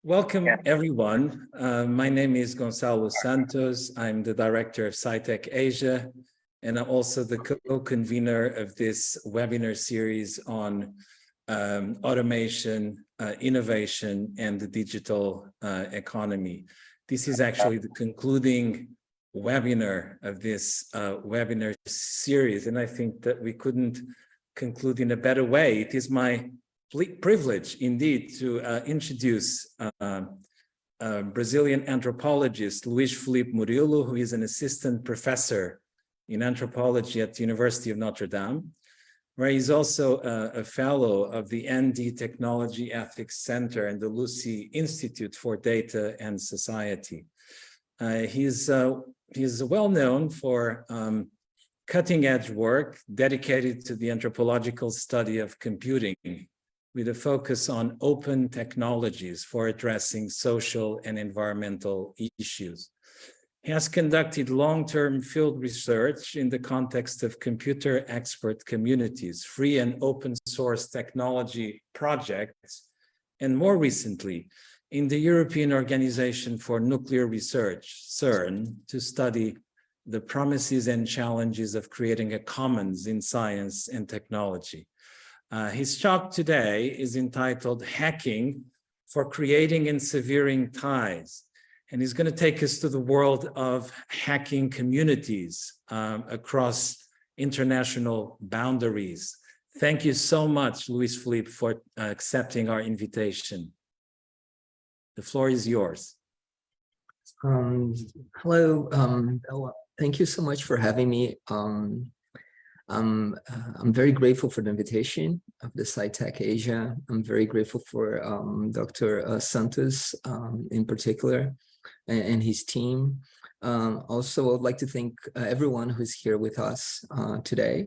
Welcome, everyone. My name is Gonçalo Santos. I'm the director of Sci-Tech Asia, and I'm also the co-convener of this webinar series on automation, innovation, and the digital economy. This is actually the concluding webinar of this webinar series, and I think that we couldn't conclude in a better way. It is my privilege indeed to introduce Brazilian anthropologist Luis Felipe Murillo, who is an assistant professor in anthropology at the University of Notre Dame, where he's also a fellow of the ND Technology Ethics Center and the Lucy Institute for Data and Society. He's well known for cutting-edge work dedicated to the anthropological study of computing, with a focus on open technologies for addressing social and environmental issues. He has conducted long-term field research in the context of computer expert communities, free and open source technology projects, and more recently, in the European Organization for Nuclear Research, CERN, to study the promises and challenges of creating a commons in science and technology. His talk today is entitled Hacking for Creating and Severing Ties. And he's going to take us to the world of hacking communities across international boundaries. Thank you so much, Luis Felipe, for accepting our invitation. The floor is yours. Hello. Thank you so much for having me. I'm very grateful for the invitation of the Sci-Tech Asia. I'm very grateful for Dr. Santos in particular and his team. Also, I'd like to thank everyone who's here with us today.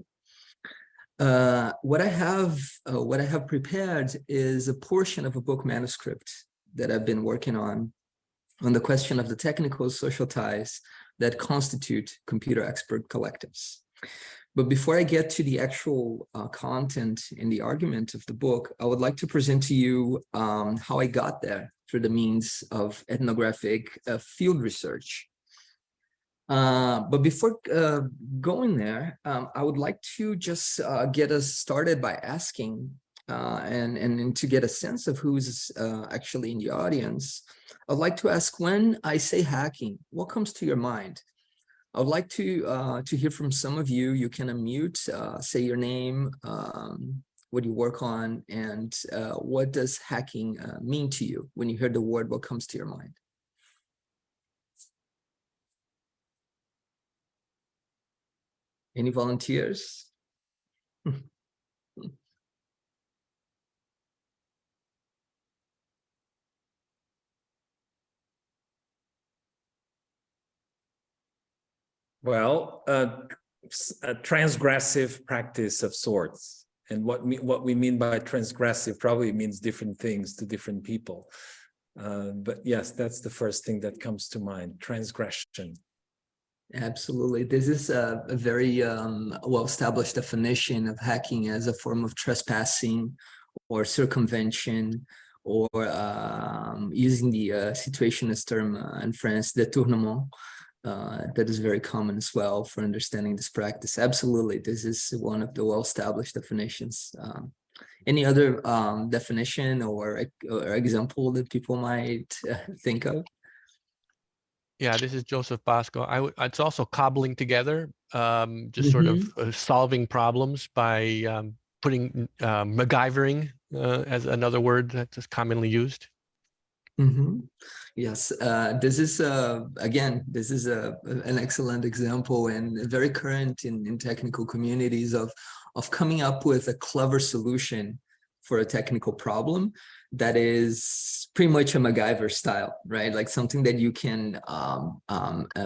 What I have prepared is a portion of a book manuscript that I've been working on the question of the technical social ties that constitute computer expert collectives. But before I get to the actual content in the argument of the book, I would like to present to you how I got there through the means of ethnographic field research. But before going there, I would like to just get us started by asking and to get a sense of who's actually in the audience. I'd like to ask, when I say hacking, what comes to your mind? I would like to hear from some of you. You can unmute, say your name, what you work on, and what does hacking mean to you? When you hear the word, what comes to your mind? Any volunteers? Well, a transgressive practice of sorts. And what we mean by transgressive probably means different things to different people. But yes, that's the first thing that comes to mind, transgression. Absolutely. This is a very well-established definition of hacking as a form of trespassing or circumvention, or using the situationist term in France, détournement. That is very common as well for understanding this practice. Absolutely, this is one of the well-established definitions. Any other definition or example that people might think of? Yeah, this is Joseph Bosco. It's also cobbling together, just sort of solving problems by putting MacGyvering as another word that's commonly used. Yes, this is again, this is an excellent example and very current in technical communities of coming up with a clever solution for a technical problem that is pretty much a MacGyver style, right? Like something that you can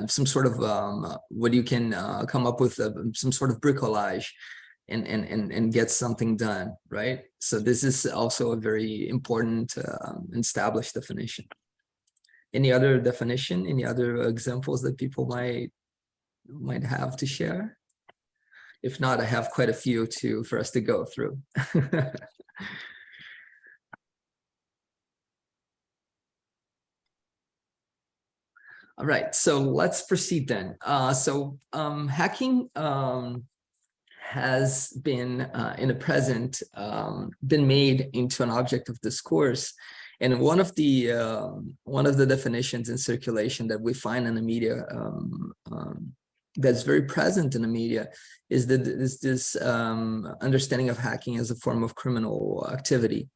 some sort of what you can come up with some sort of bricolage and get something done, right? So this is also a very important established definition. Any other definition? Any other examples that people might have to share? If not, I have quite a few for us to go through. All right, so let's proceed then. Hacking has been in the present been made into an object of discourse, and one of the definitions in circulation that we find in the media that's very present in the media is that this understanding of hacking as a form of criminal activity.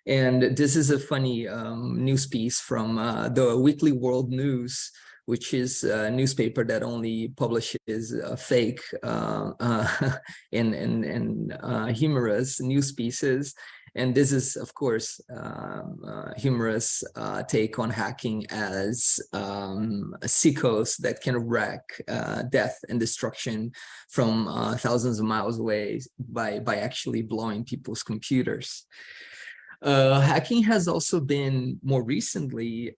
And this is a funny news piece from the Weekly World News, which is a newspaper that only publishes fake and humorous news pieces. And this is, of course, a humorous take on hacking as sickos that can wreak death and destruction from thousands of miles away by actually blowing people's computers. Hacking has also been more recently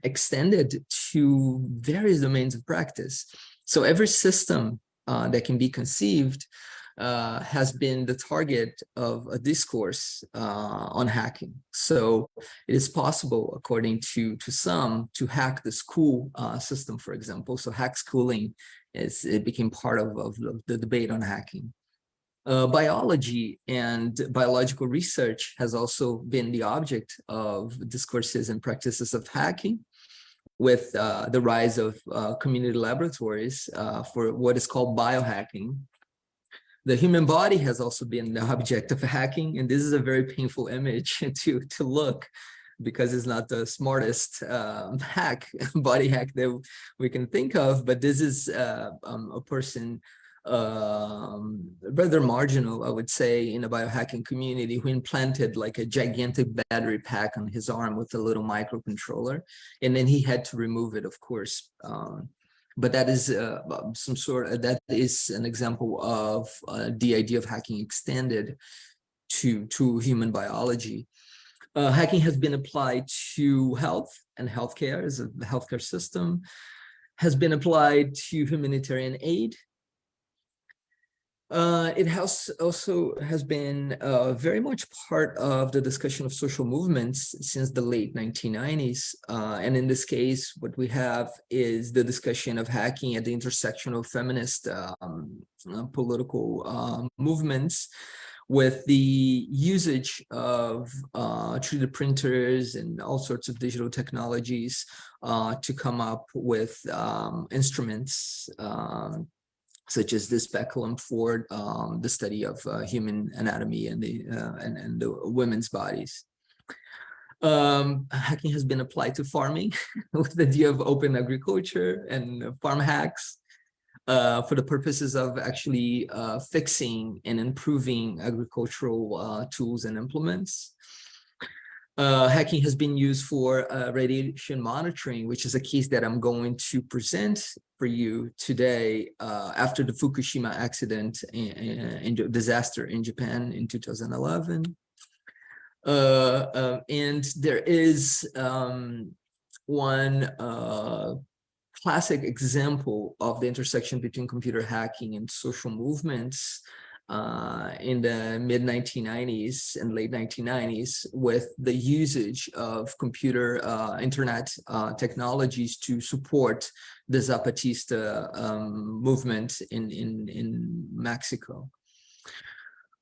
extended to various domains of practice. So every system that can be conceived has been the target of a discourse on hacking. So it is possible, according to some, to hack the school system, for example. So hack schooling it became part of the debate on hacking. Biology and biological research has also been the object of discourses and practices of hacking, with the rise of community laboratories for what is called biohacking. The human body has also been the object of hacking, and this is a very painful image to look, because it's not the smartest body hack that we can think of, but this is a person rather marginal, I would say, in the biohacking community, who implanted like a gigantic battery pack on his arm with a little microcontroller, and then he had to remove it, of course. But that is that is an example of the idea of hacking extended to human biology. Hacking has been applied to health and healthcare as a healthcare system, has been applied to humanitarian aid. It also has been very much part of the discussion of social movements since the late 1990s. And in this case, what we have is the discussion of hacking at the intersection of feminist political movements, with the usage of 3D printers and all sorts of digital technologies to come up with instruments such as this speculum for the study of human anatomy and the women's bodies. Hacking has been applied to farming with the idea of open agriculture and farm hacks for the purposes of actually fixing and improving agricultural tools and implements. Hacking has been used for radiation monitoring, which is a case that I'm going to present for you today after the Fukushima accident and disaster in Japan in 2011. And there is one classic example of the intersection between computer hacking and social movements in the mid-1990s and late 1990s, with the usage of computer internet technologies to support the Zapatista movement in Mexico.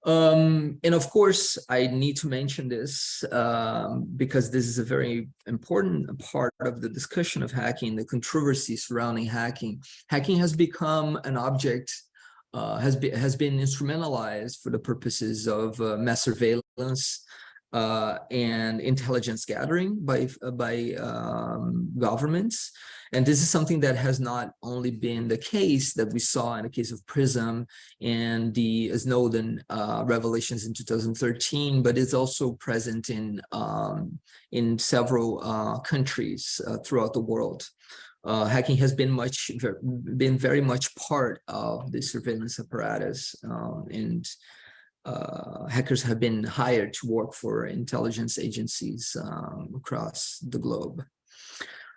And of course, I need to mention this because this is a very important part of the discussion of hacking, the controversy surrounding hacking. Hacking has become an object, has been instrumentalized for the purposes of mass surveillance and intelligence gathering by governments. And this is something that has not only been the case that we saw in the case of PRISM and the Snowden revelations in 2013, but it's also present in several countries throughout the world. Hacking has been very much part of the surveillance apparatus, and hackers have been hired to work for intelligence agencies across the globe.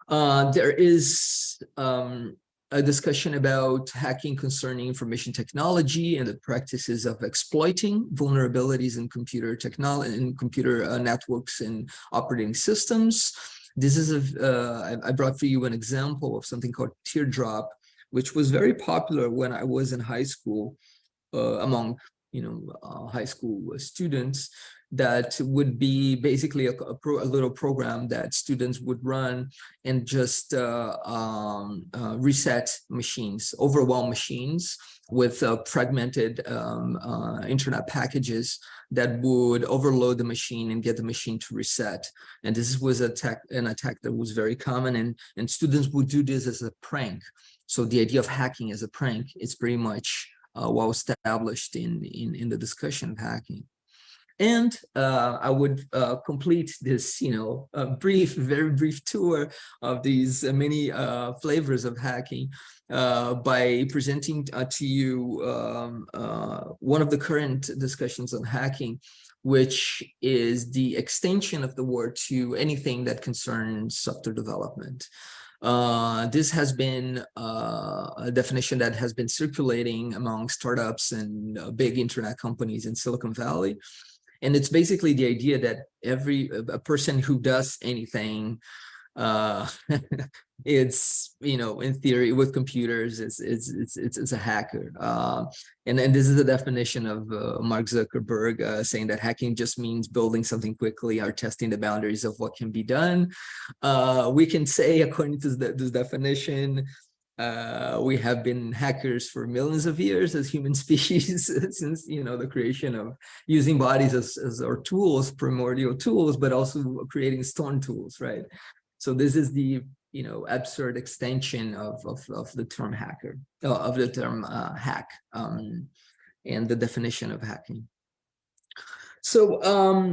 There is a discussion about hacking concerning information technology and the practices of exploiting vulnerabilities in computer technology, in computer networks and operating systems. This is I brought for you an example of something called teardrop, which was very popular when I was in high school among high school students. That would be basically a little program that students would run and just reset machines, overwhelm machines with fragmented internet packages that would overload the machine and get the machine to reset. And this was an attack that was very common, and students would do this as a prank. So the idea of hacking as a prank is pretty much well established in the discussion of hacking. And I would complete this, very brief tour of these many flavors of hacking by presenting to you one of the current discussions on hacking, which is the extension of the word to anything that concerns software development. This has been a definition that has been circulating among startups and big internet companies in Silicon Valley. And it's basically the idea that a person who does anything, it's, in theory with computers, it's a hacker. And this is the definition of Mark Zuckerberg saying that hacking just means building something quickly or testing the boundaries of what can be done. We can say, according to this definition, we have been hackers for millions of years as human species since the creation of using bodies as our tools, primordial tools, but also creating storm tools, right? So this is the absurd extension of the term hacker, of the term hack, and the definition of hacking. So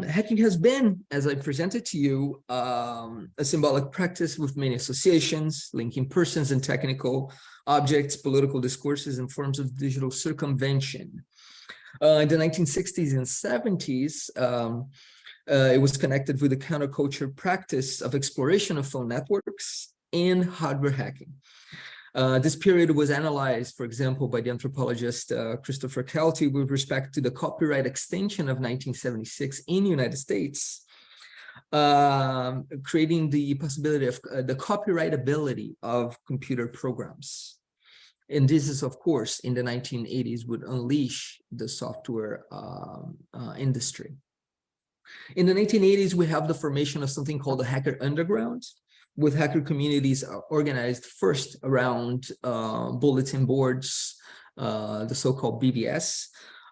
hacking has been, as I presented to you, a symbolic practice with many associations, linking persons and technical objects, political discourses, and forms of digital circumvention. In the 1960s and 70s, it was connected with the counterculture practice of exploration of phone networks and hardware hacking. This period was analyzed, for example, by the anthropologist Christopher Kelty with respect to the copyright extension of 1976 in the United States, creating the possibility of the copyrightability of computer programs. And this is, of course, in the 1980s would unleash the software industry. In the 1980s, we have the formation of something called the hacker underground, with hacker communities organized first around bulletin boards, the so-called BBS,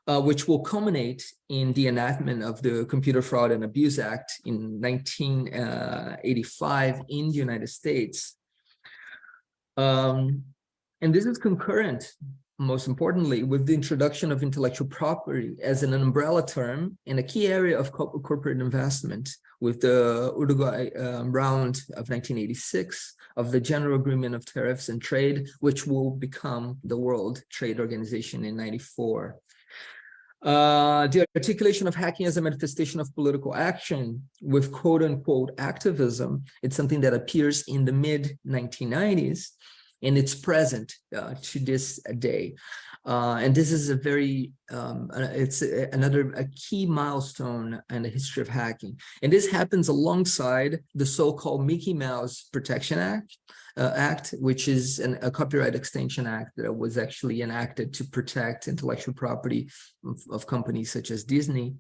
which will culminate in the enactment of the Computer Fraud and Abuse Act in 1985 in the United States. And this is concurrent, most importantly, with the introduction of intellectual property as an umbrella term in a key area of corporate investment, with the Uruguay round of 1986 of the General Agreement of Tariffs and Trade, which will become the World Trade Organization in 94. The articulation of hacking as a manifestation of political action with quote-unquote activism, it's something that appears in the mid-1990s, and it's present to this day. And this is a very, it's a key milestone in the history of hacking. And this happens alongside the so-called Mickey Mouse Protection Act, which is a copyright extension act that was actually enacted to protect intellectual property of companies such as Disney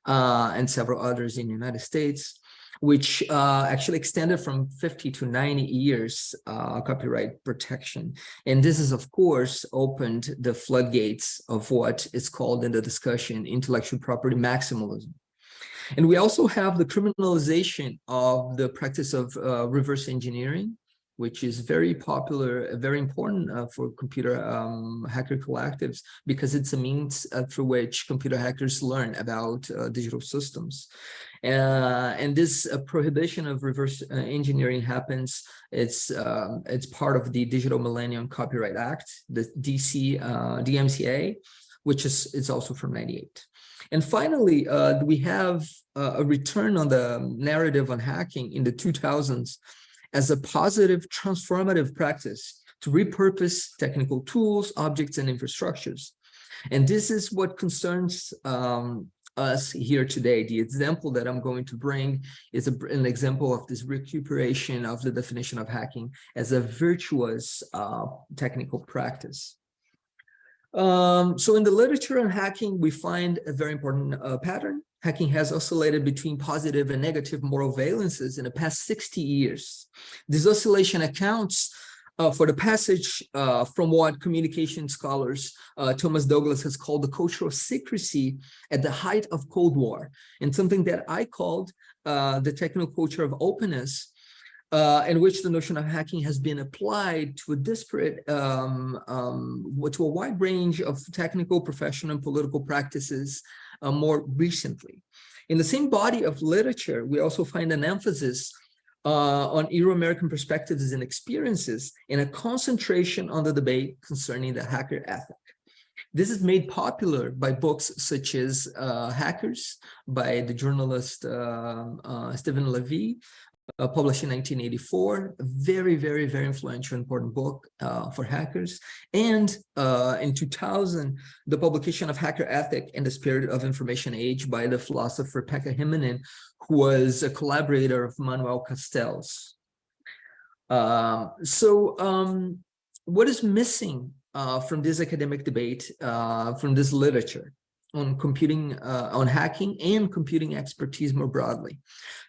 and several others in the United States, which actually extended from 50 to 90 years copyright protection. And this has, of course, opened the floodgates of what is called in the discussion intellectual property maximalism. And we also have the criminalization of the practice of reverse engineering, which is very popular, very important for computer hacker collectives, because it's a means through which computer hackers learn about digital systems. And this prohibition of reverse engineering happens. It's part of the Digital Millennium Copyright Act, the DMCA, which is also from '98. And finally, we have a return on the narrative on hacking in the 2000s as a positive transformative practice to repurpose technical tools, objects, and infrastructures. And this is what concerns us here today. The example that I'm going to bring is an example of this recuperation of the definition of hacking as a virtuous technical practice. So in the literature on hacking, we find a very important pattern. Hacking has oscillated between positive and negative moral valences in the past 60 years. This oscillation accounts for the passage from what communication scholars Thomas Douglas has called the culture of secrecy at the height of Cold War, and something that I called the technical culture of openness, in which the notion of hacking has been applied to a disparate, to a wide range of technical, professional, and political practices more recently. In the same body of literature, we also find an emphasis on Euro-American perspectives and experiences, and a concentration on the debate concerning the hacker ethic. This is made popular by books such as Hackers by the journalist Stephen Levy, published in 1984, a very, very, very influential, important book for hackers. And in 2000, the publication of Hacker Ethic and the Spirit of Information Age by the philosopher Pekka Himinen, who was a collaborator of Manuel Castells. What is missing from this academic debate, from this literature on computing, on hacking and computing expertise more broadly?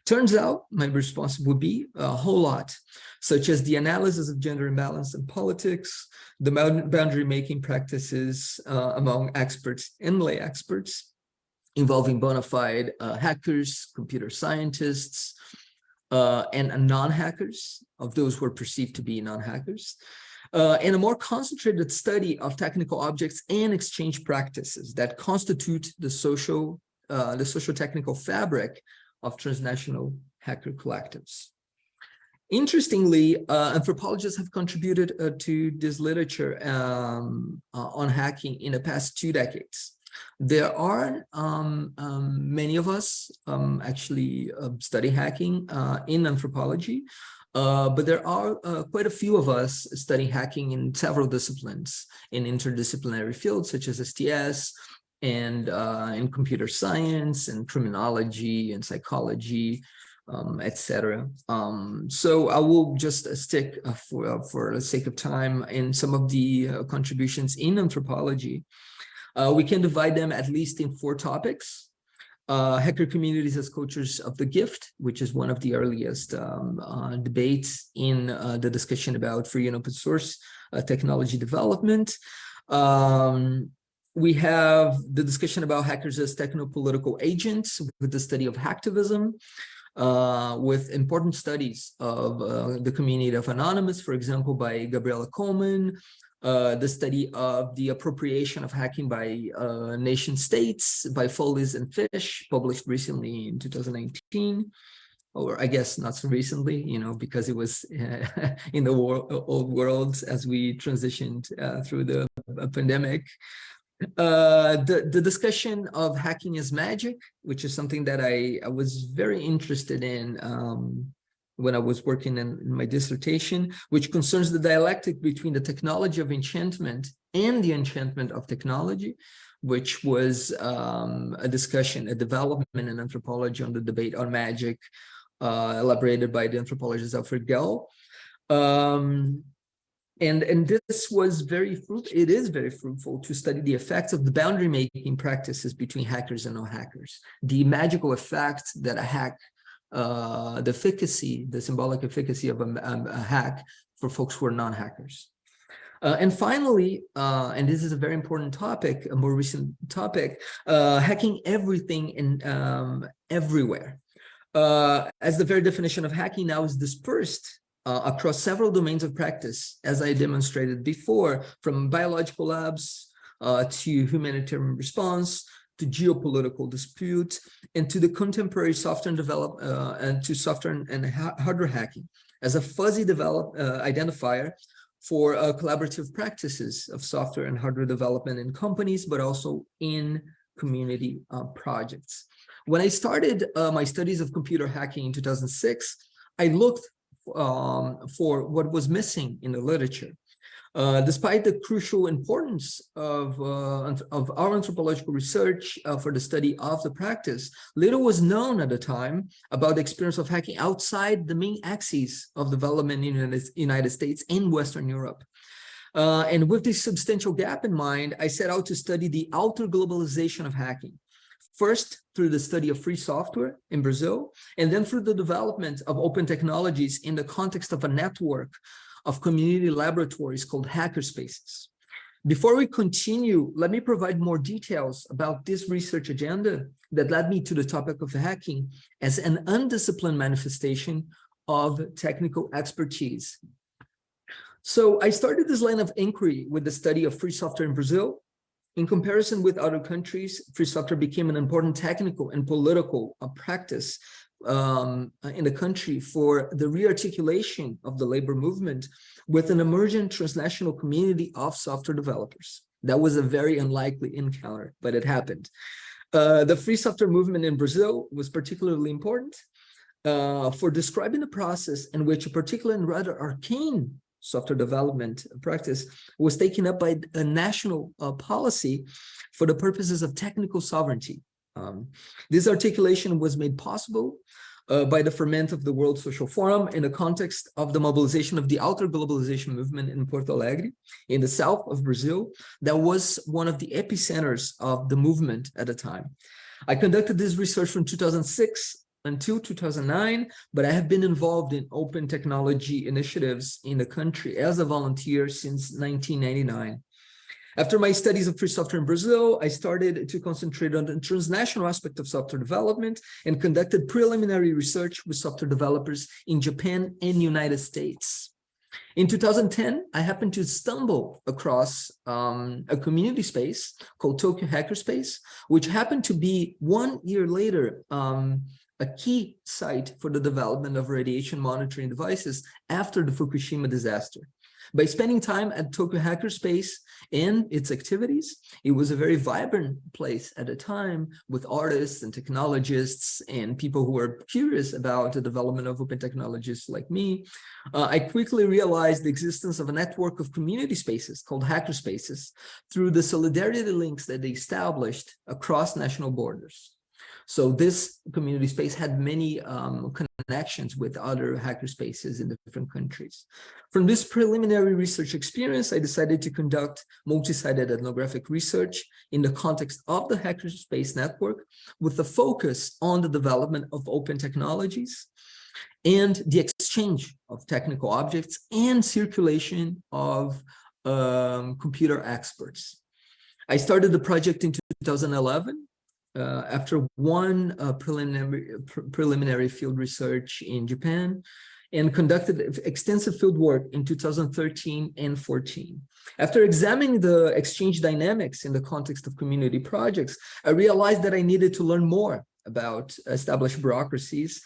Turns out my response would be a whole lot, such as the analysis of gender imbalance in politics, the boundary making practices among experts and lay experts, involving bona fide hackers, computer scientists, and non-hackers, of those who are perceived to be non-hackers, and a more concentrated study of technical objects and exchange practices that constitute the socio-technical fabric of transnational hacker collectives. Interestingly, anthropologists have contributed to this literature on hacking in the past 2 decades. There are many of us actually study hacking in anthropology, but there are quite a few of us studying hacking in several disciplines, in interdisciplinary fields such as STS, and in computer science and criminology and psychology, etc. So I will just stick for the sake of time in some of the contributions in anthropology. We can divide them at least in 4 topics. Hacker communities as cultures of the gift, which is one of the earliest debates in the discussion about free and open source technology development. We have the discussion about hackers as techno-political agents with the study of hacktivism, with important studies of the community of Anonymous, for example, by Gabriella Coleman, the study of the appropriation of hacking by nation states by Foley's and Fish, published recently in 2019, or I guess not so recently, you know, because it was in the old world as we transitioned through the pandemic. The discussion of hacking as magic, which is something that I was very interested in when I was working in my dissertation, which concerns the dialectic between the technology of enchantment and the enchantment of technology, which was a discussion, a development in anthropology on the debate on magic, elaborated by the anthropologist Alfred Gell. And this was very fruitful. It is very fruitful to study the effects of the boundary making practices between hackers and non-hackers, the magical effect that a hack, the efficacy, the symbolic efficacy of a hack for folks who are non-hackers. And finally, and this is a very important topic, a more recent topic, hacking everything and everywhere. As the very definition of hacking now is dispersed across several domains of practice, as I demonstrated before, from biological labs to humanitarian response, to geopolitical dispute, and to the contemporary software and to software and hardware hacking as a fuzzy identifier for collaborative practices of software and hardware development in companies, but also in community projects. When I started my studies of computer hacking in 2006, I looked for what was missing in the literature. Despite the crucial importance of our anthropological research for the study of the practice, little was known at the time about the experience of hacking outside the main axes of development in the United States and Western Europe. And with this substantial gap in mind, I set out to study the alterglobalization of hacking. First, through the study of free software in Brazil, and then through the development of open technologies in the context of a network of community laboratories called Hackerspaces. Before we continue, let me provide more details about this research agenda that led me to the topic of hacking as an undisciplined manifestation of technical expertise. So I started this line of inquiry with the study of free software in Brazil. In comparison with other countries, free software became an important technical and political practice in the country for the rearticulation of the labor movement with an emergent transnational community of software developers. That was a very unlikely encounter, but it happened. The free software movement in Brazil was particularly important for describing the process in which a particular and rather arcane software development practice was taken up by a national policy for the purposes of technical sovereignty. This articulation was made possible by the ferment of the World Social Forum in the context of the mobilization of the alterglobalization movement in Porto Alegre, in the south of Brazil. That was one of the epicenters of the movement at the time. I conducted this research from 2006 until 2009, but I have been involved in open technology initiatives in the country as a volunteer since 1999. After my studies of free software in Brazil, I started to concentrate on the transnational aspect of software development and conducted preliminary research with software developers in Japan and United States. In 2010, I happened to stumble across a community space called Tokyo Hackerspace, which happened to be 1 year later a key site for the development of radiation monitoring devices after the Fukushima disaster. By spending time at Tokyo Hackerspace and its activities, it was a very vibrant place at the time with artists and technologists and people who were curious about the development of open technologies like me. I quickly realized the existence of a network of community spaces called Hackerspaces through the solidarity links that they established across national borders. So this community space had many connections with other hackerspaces in different countries. From this preliminary research experience, I decided to conduct multi-sided ethnographic research in the context of the hackerspace network with a focus on the development of open technologies and the exchange of technical objects and circulation of computer experts. I started the project in 2011. After one preliminary field research in Japan and conducted extensive field work in 2013 and 14. After examining the exchange dynamics in the context of community projects, I realized that I needed to learn more about established bureaucracies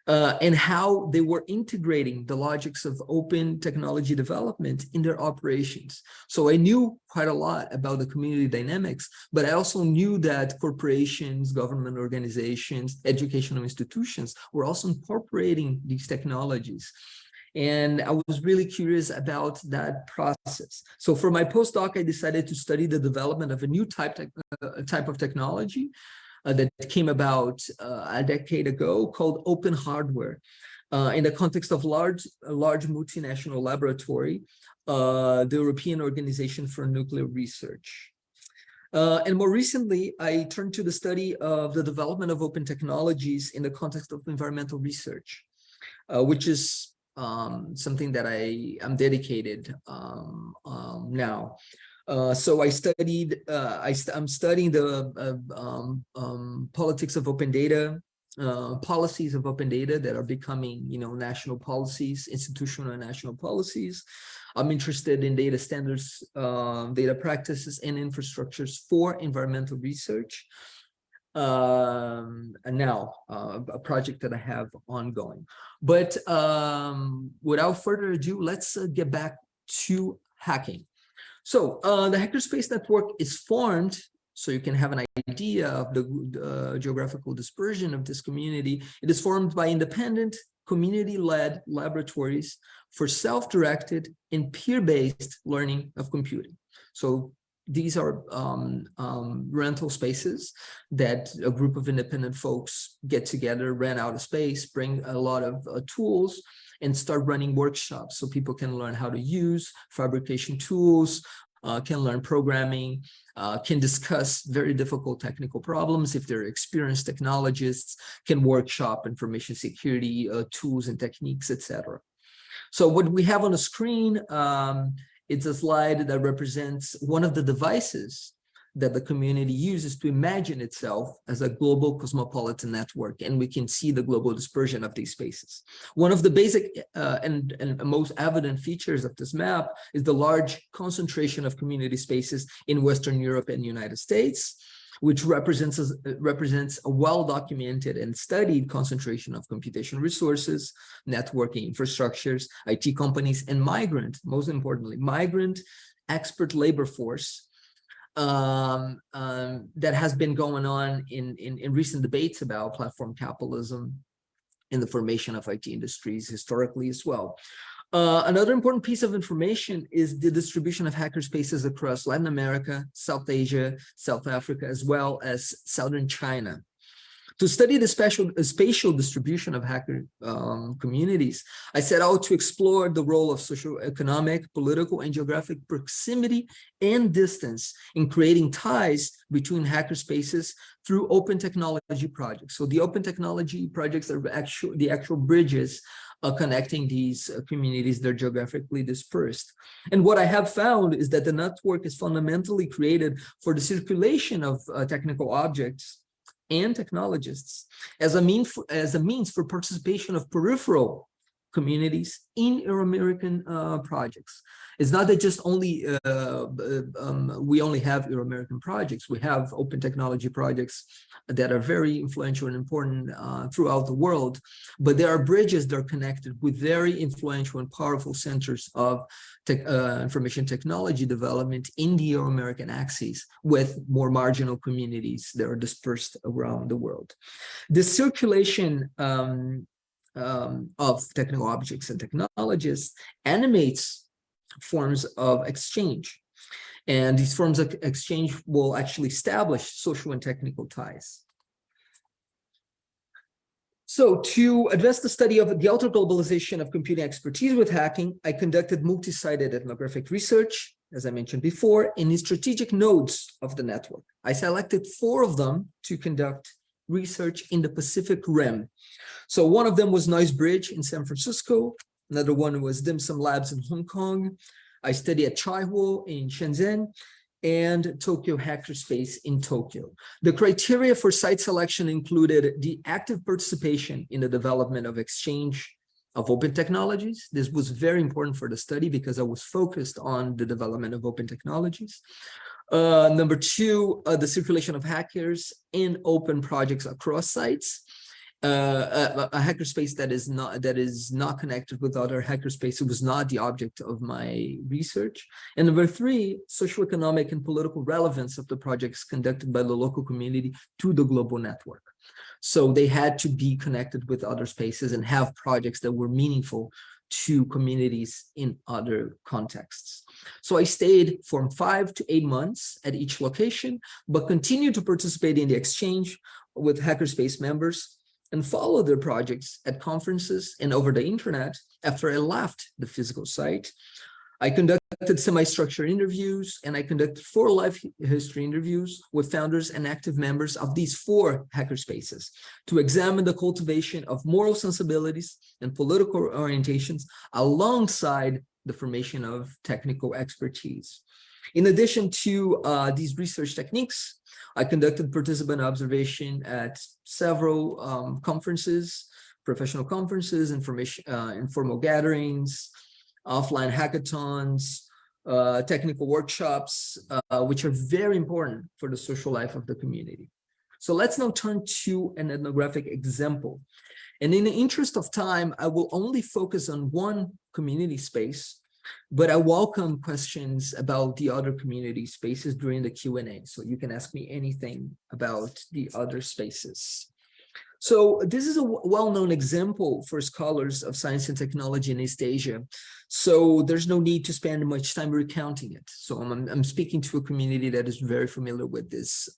and how they were integrating the logics of open technology development in their operations. So I knew quite a lot about the community dynamics, but I also knew that corporations, government organizations, educational institutions were also incorporating these technologies. And I was really curious about that process. So for my postdoc, I decided to study the development of a new type of technology that came about a decade ago called open hardware in the context of a large multinational laboratory, the European Organization for Nuclear Research. And more recently, I turned to the study of the development of open technologies in the context of environmental research, which is something that I am dedicated now. So I studied, I'm studying the politics of open data, policies of open data that are becoming, national policies, institutional and national policies. I'm interested in data standards, data practices and infrastructures for environmental research. And now a project that I have ongoing. But without further ado, let's get back to hacking. So the Hackerspace network is formed, so you can have an idea of the geographical dispersion of this community. It is formed by independent community-led laboratories for self-directed and peer-based learning of computing. So these are rental spaces that a group of independent folks get together, rent out a space, bring a lot of tools, and start running workshops so people can learn how to use fabrication tools, can learn programming, can discuss very difficult technical problems if they're experienced technologists, can workshop information security tools and techniques, etc. So what we have on the screen, it's a slide that represents one of the devices that the community uses to imagine itself as a global cosmopolitan network, and we can see the global dispersion of these spaces. One of the basic and most evident features of this map is the large concentration of community spaces in Western Europe and United States, which represents a well-documented and studied concentration of computation resources, networking infrastructures, IT companies, and most importantly, migrant expert labor force that has been going on in recent debates about platform capitalism and the formation of IT industries historically as well. Another important piece of information is the distribution of hackerspaces across Latin America, South Asia, South Africa, as well as Southern China. To study the spatial distribution of hacker communities, I set out to explore the role of socioeconomic, political, and geographic proximity and distance in creating ties between hackerspaces through open technology projects. So the open technology projects are the actual bridges connecting these communities that are geographically dispersed. And what I have found is that the network is fundamentally created for the circulation of technical objects and technologists as a means for participation of peripheral communities in Euro-American projects. It's not that just only we only have Euro-American projects. We have open technology projects that are very influential and important throughout the world, but there are bridges that are connected with very influential and powerful centers of information technology development in the Euro-American axis with more marginal communities that are dispersed around the world. The circulation of technical objects and technologies animates forms of exchange. And these forms of exchange will actually establish social and technical ties. So to address the study of the alterglobalization of computing expertise with hacking, I conducted multi-sided ethnographic research, as I mentioned before, in the strategic nodes of the network. I selected 4 of them to conduct research in the Pacific Rim. So one of them was Noise Bridge in San Francisco. Another one was Dim Sum Labs in Hong Kong. I studied at Chaihuo in Shenzhen and Tokyo Hackerspace in Tokyo. The criteria for site selection included the active participation in the development of exchange of open technologies. This was very important for the study because I was focused on the development of open technologies. Number 2, the circulation of hackers in open projects across sites. A hackerspace that is not connected with other hackerspaces was not the object of my research. And number 3, socioeconomic and political relevance of the projects conducted by the local community to the global network. So they had to be connected with other spaces and have projects that were meaningful to communities in other contexts. So I stayed from 5 to 8 months at each location, but continued to participate in the exchange with hackerspace members and follow their projects at conferences and over the internet after I left the physical site. I conducted semi-structured interviews, and I conducted 4 life history interviews with founders and active members of these 4 hackerspaces to examine the cultivation of moral sensibilities and political orientations alongside the formation of technical expertise. In addition to these research techniques, I conducted participant observation at several conferences, professional conferences, informal gatherings, offline hackathons, technical workshops, which are very important for the social life of the community. So let's now turn to an ethnographic example. And in the interest of time, I will only focus on one community space, but I welcome questions about the other community spaces during the Q&A. So you can ask me anything about the other spaces. So this is a well-known example for scholars of science and technology in East Asia. So there's no need to spend much time recounting it. So I'm speaking to a community that is very familiar with this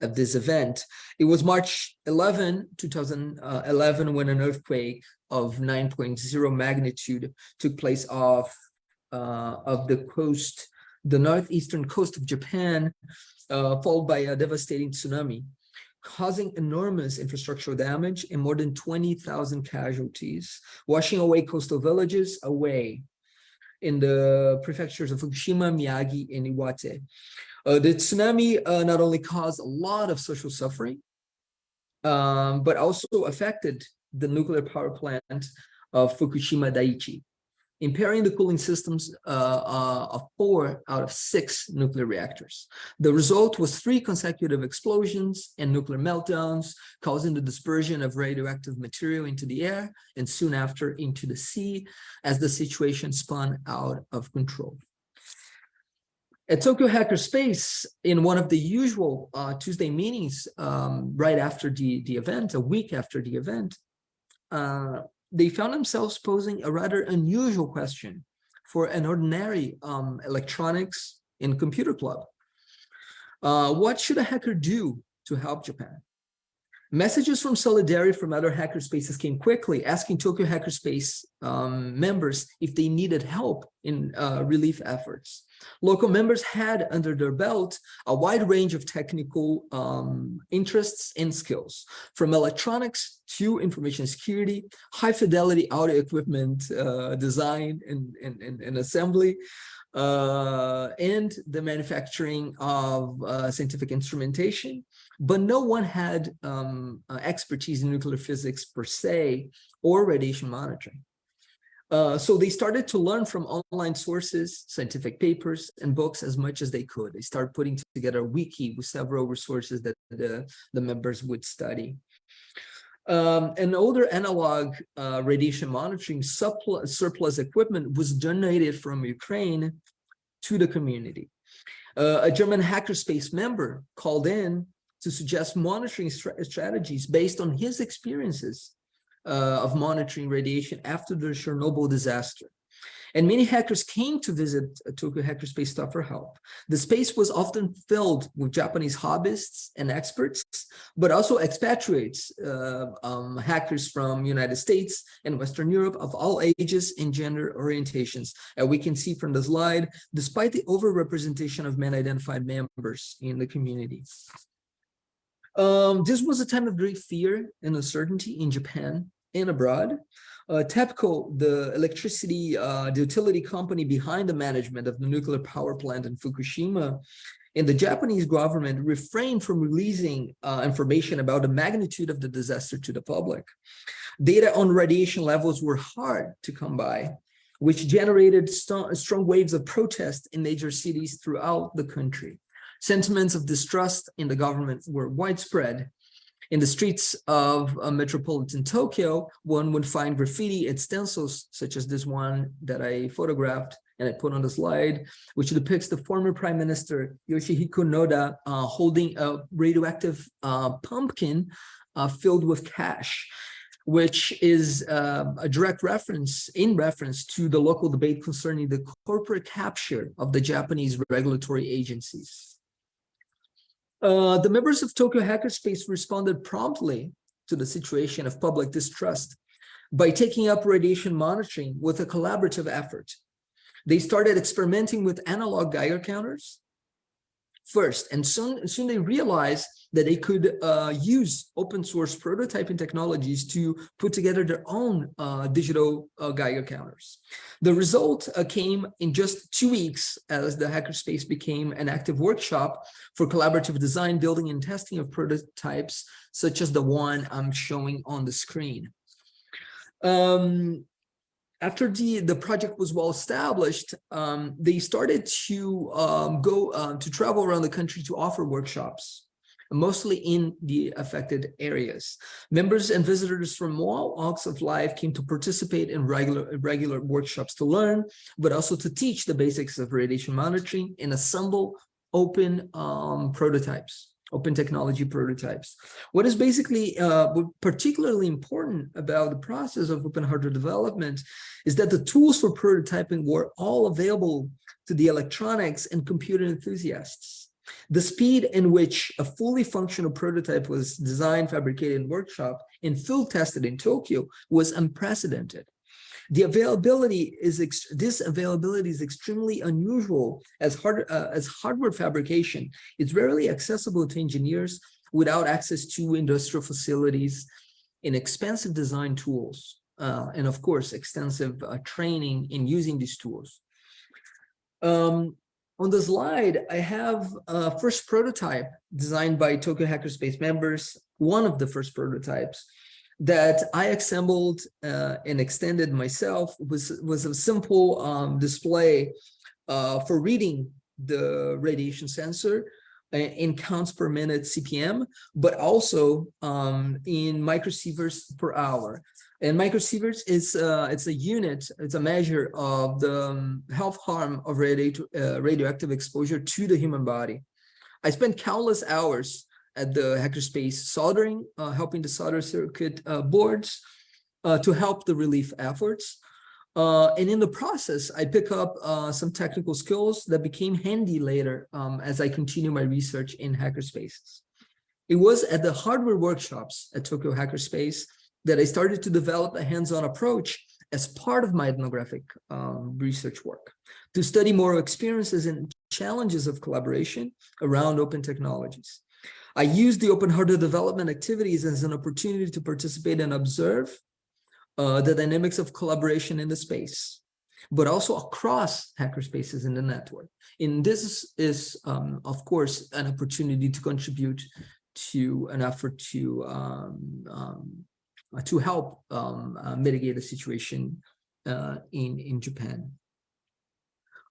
event. It was March 11, 2011, when an earthquake of 9.0 magnitude took place off of the northeastern coast of Japan, followed by a devastating tsunami, causing enormous infrastructural damage and more than 20,000 casualties, washing away coastal villages in the prefectures of Fukushima, Miyagi, and Iwate. The tsunami not only caused a lot of social suffering, but also affected the nuclear power plant of Fukushima Daiichi, impairing the cooling systems of 4 out of 6 nuclear reactors. The result was 3 consecutive explosions and nuclear meltdowns, causing the dispersion of radioactive material into the air and soon after into the sea, as the situation spun out of control. At Tokyo Hackerspace, in one of the usual Tuesday meetings right after the event, a week after the event, they found themselves posing a rather unusual question for an ordinary electronics and computer club. What should a hacker do to help Japan? Messages from solidarity from other hackerspaces came quickly, asking Tokyo Hackerspace members if they needed help in relief efforts. Local members had under their belt a wide range of technical interests and skills, from electronics to information security, high fidelity audio equipment design and assembly, and the manufacturing of scientific instrumentation. But no one had expertise in nuclear physics per se or radiation monitoring. So they started to learn from online sources, scientific papers, and books as much as they could. They started putting together a wiki with several resources that the members would study. An older analog radiation monitoring surplus equipment was donated from Ukraine to the community. A German hackerspace member called in to suggest monitoring strategies based on his experiences of monitoring radiation after the Chernobyl disaster. And many hackers came to visit Tokyo Hackerspace to offer help. The space was often filled with Japanese hobbyists and experts, but also expatriates, hackers from United States and Western Europe of all ages and gender orientations. And we can see from the slide, despite the overrepresentation of men-identified members in the community. This was a time of great fear and uncertainty in Japan and abroad. TEPCO, the utility company behind the management of the nuclear power plant in Fukushima, and the Japanese government refrained from releasing information about the magnitude of the disaster to the public. Data on radiation levels were hard to come by, which generated strong waves of protest in major cities throughout the country. Sentiments of distrust in the government were widespread. In the streets of metropolitan Tokyo, one would find graffiti and stencils, such as this one that I photographed and I put on the slide, which depicts the former Prime Minister Yoshihiko Noda holding a radioactive pumpkin filled with cash, which is a direct reference to the local debate concerning the corporate capture of the Japanese regulatory agencies. The members of Tokyo Hackerspace responded promptly to the situation of public distrust by taking up radiation monitoring with a collaborative effort. They started experimenting with analog Geiger counters first, and soon they realized that they could use open source prototyping technologies to put together their own digital Geiger counters. The result came in just 2 weeks, as the Hackerspace became an active workshop for collaborative design, building, and testing of prototypes, such as the one I'm showing on the screen. After the project was well established, they started to travel around the country to offer workshops, mostly in the affected areas. Members and visitors from all walks of life came to participate in regular workshops to learn, but also to teach the basics of radiation monitoring and assemble open prototypes open technology prototypes. What is basically particularly important about the process of open hardware development is that the tools for prototyping were all available to the electronics and computer enthusiasts. The speed in which a fully functional prototype was designed, fabricated, and workshop and field tested in Tokyo was unprecedented. The availability is extremely unusual, as hardware fabrication is rarely accessible to engineers without access to industrial facilities and expensive design tools, and of course extensive training in using these tools. On the slide, I have a first prototype designed by Tokyo Hackerspace members, one of the first prototypes that I assembled and extended myself. Was a simple display for reading the radiation sensor in counts per minute CPM, but also in microsieverts per hour. And microsieverts is it's a unit, it's a measure of the health harm of radioactive exposure to the human body. I spent countless hours at the Hackerspace soldering, helping the solder circuit boards to help the relief efforts. And in the process, I pick up some technical skills that became handy later as I continue my research in Hackerspaces. It was at the hardware workshops at Tokyo Hackerspace that I started to develop a hands-on approach as part of my ethnographic research work to study more experiences and challenges of collaboration around open technologies. I used the open hardware development activities as an opportunity to participate and observe the dynamics of collaboration in the space, but also across hackerspaces in the network. And this is, of course, an opportunity to contribute to an effort to help mitigate the situation in Japan.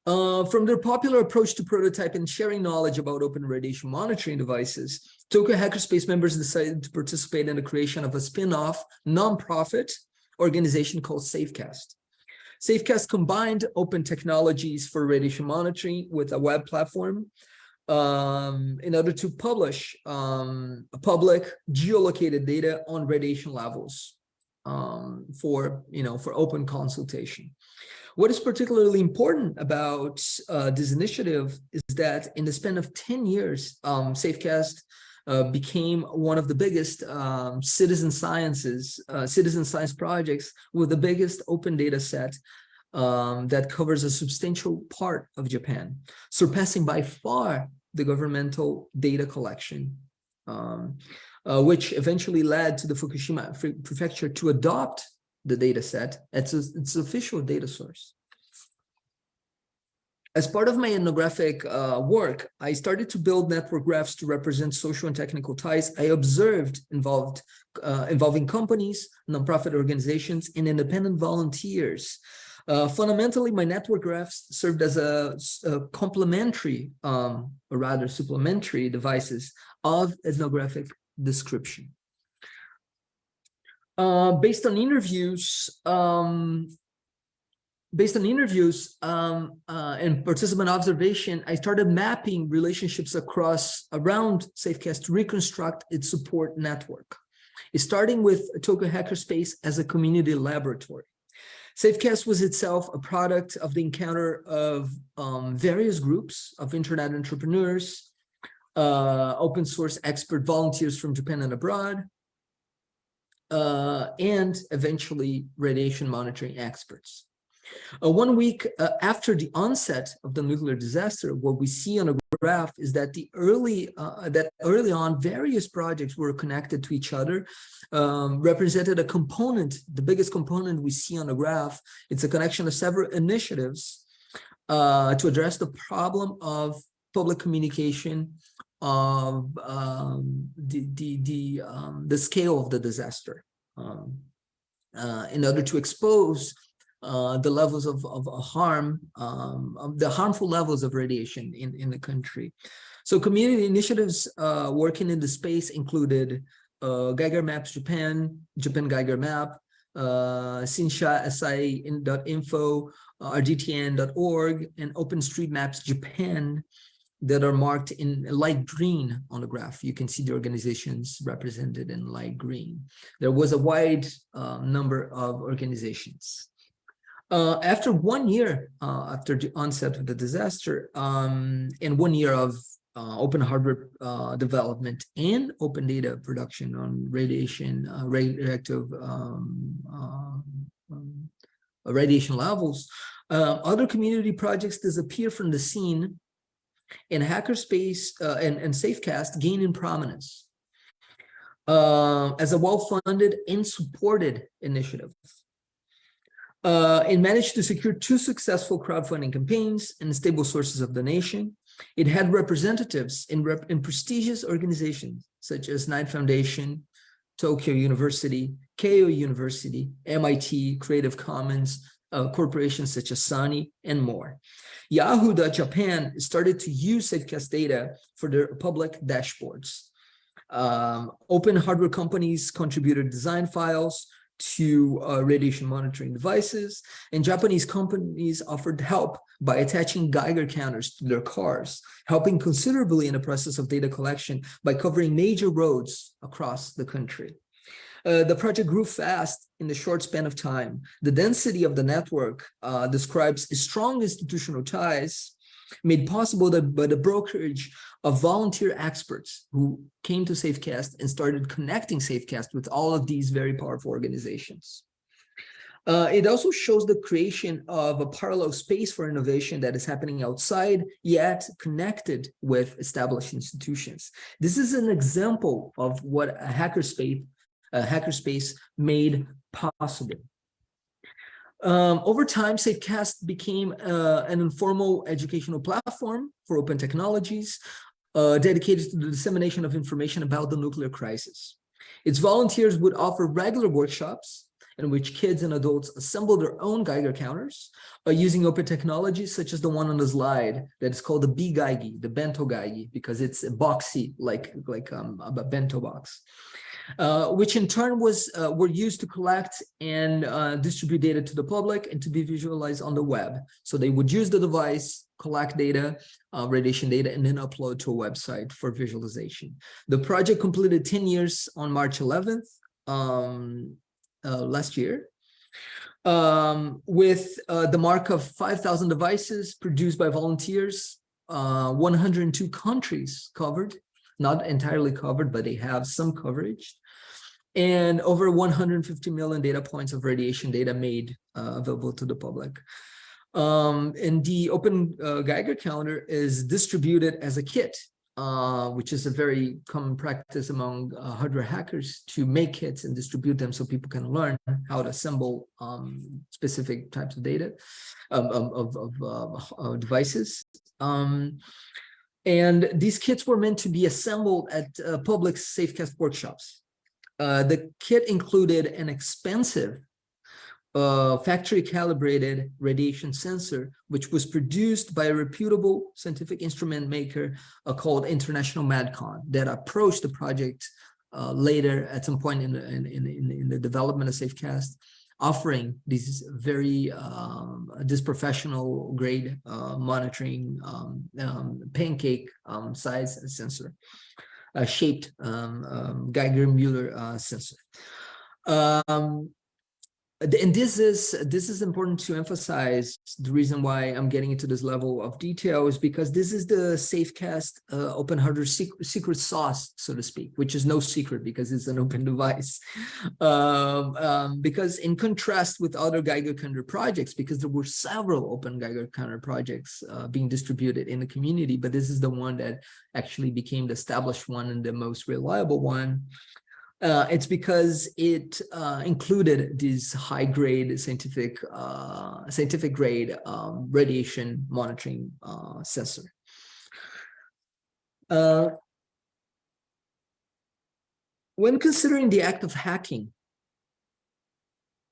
From their popular approach to prototype and sharing knowledge about open radiation monitoring devices, Tokyo Hackerspace members decided to participate in the creation of a spin-off nonprofit organization called SafeCast. SafeCast combined open technologies for radiation monitoring with a web platform in order to publish public geolocated data on radiation levels for open consultation. What is particularly important about this initiative is that in the span of 10 years, SafeCast became one of the biggest citizen science projects with the biggest open data set that covers a substantial part of Japan, surpassing by far the governmental data collection, which eventually led to the Fukushima prefecture to adopt the data set as its official data source. As part of my ethnographic work, I started to build network graphs to represent social and technical ties I observed involving companies, nonprofit organizations, and independent volunteers. Fundamentally, my network graphs served as a complementary, or rather supplementary devices of ethnographic description. Based on interviews and participant observation, I started mapping relationships around SafeCast to reconstruct its support network, starting with Tokyo Hackerspace as a community laboratory. SafeCast was itself a product of the encounter of various groups of internet entrepreneurs, open source expert volunteers from Japan and abroad, and eventually radiation monitoring experts. 1 week after the onset of the nuclear disaster, what we see on a graph is that early on, various projects were connected to each other, represented a component, the biggest component we see on the graph. It's a connection of several initiatives to address the problem of public communication of the scale of the disaster, in order to expose the levels of harm, the harmful levels of radiation in the country. So community initiatives working in the space included Geiger Maps Japan, Japan Geiger Map, Sinsha.info, rdtn.org, and OpenStreetMaps Japan, that are marked in light green on the graph. You can see the organizations represented in light green. There was a wide number of organizations. After 1 year after the onset of the disaster, and 1 year of open hardware development and open data production on radiation, radioactive radiation levels, other community projects disappear from the scene, and Hackerspace and Safecast gain in prominence as a well-funded and supported initiative. It managed to secure 2 successful crowdfunding campaigns and stable sources of donation. It had representatives in prestigious organizations such as Knight Foundation, Tokyo University, Keio University, MIT, Creative Commons, corporations such as Sony, and more. Yahoo.Japan started to use Safecast data for their public dashboards. Open hardware companies contributed design files to radiation monitoring devices, and Japanese companies offered help by attaching Geiger counters to their cars, helping considerably in the process of data collection by covering major roads across the country. The project grew fast in the short span of time. The density of the network describes strong institutional ties made possible by the brokerage of volunteer experts who came to Safecast and started connecting Safecast with all of these very powerful organizations. It also shows the creation of a parallel space for innovation that is happening outside, yet connected with established institutions. This is an example of what a hackerspace made possible. Over time, Safecast became an informal educational platform for open technologies dedicated to the dissemination of information about the nuclear crisis. Its volunteers would offer regular workshops in which kids and adults assemble their own Geiger counters using open technologies such as the one on the slide that is called the B-Geige, the bento Geige, because it's boxy like a bento box. Which in turn were used to collect and distribute data to the public and to be visualized on the web. So they would use the device, collect data, radiation data, and then upload to a website for visualization. The project completed 10 years on March 11th last year, with the mark of 5,000 devices produced by volunteers, 102 countries covered. Not entirely covered, but they have some coverage, and over 150 million data points of radiation data made available to the public. And the open Geiger counter is distributed as a kit, which is a very common practice among hardware hackers to make kits and distribute them so people can learn how to assemble specific types of data, of devices. And these kits were meant to be assembled at public Safecast workshops. The kit included an expensive factory-calibrated radiation sensor, which was produced by a reputable scientific instrument maker called International MadCon, that approached the project later at some point in the development of Safecast, offering these very this professional grade monitoring pancake size sensor, shaped Geiger-Müller sensor. And this is important to emphasize. The reason why I'm getting into this level of detail is because this is the Safecast open hardware secret sauce, so to speak, which is no secret because it's an open device. Because in contrast with other Geiger counter projects, because there were several open Geiger counter projects being distributed in the community, but this is the one that actually became the established one and the most reliable one. It's because it included this high-grade scientific grade radiation monitoring sensor. When considering the act of hacking,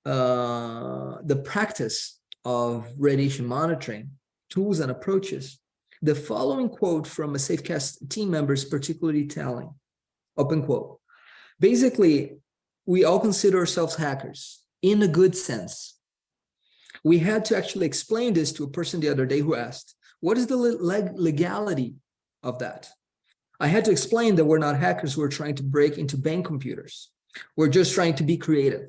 the practice of radiation monitoring tools and approaches, the following quote from a Safecast team member is particularly telling. Open quote. Basically, we all consider ourselves hackers in a good sense. We had to actually explain this to a person the other day who asked, what is the legality of that. I had to explain that we're not hackers who are trying to break into bank computers. We're just trying to be creative.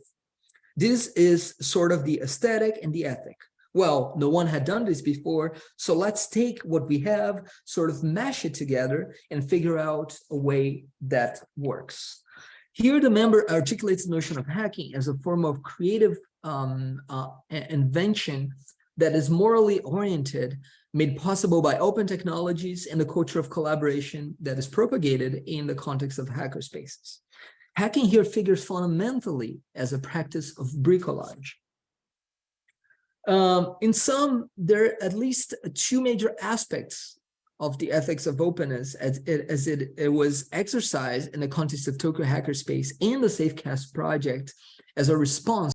This is sort of the aesthetic and the ethic. Well, no one had done this before, so let's take what we have, sort of mash it together and figure out a way that works. Here, the member articulates the notion of hacking as a form of creative invention that is morally oriented, made possible by open technologies and the culture of collaboration that is propagated in the context of hackerspaces. Hacking here figures fundamentally as a practice of bricolage. In sum, there are at least two major aspects of the ethics of openness as it was exercised in the context of Tokyo Hackerspace and the Safecast project as a response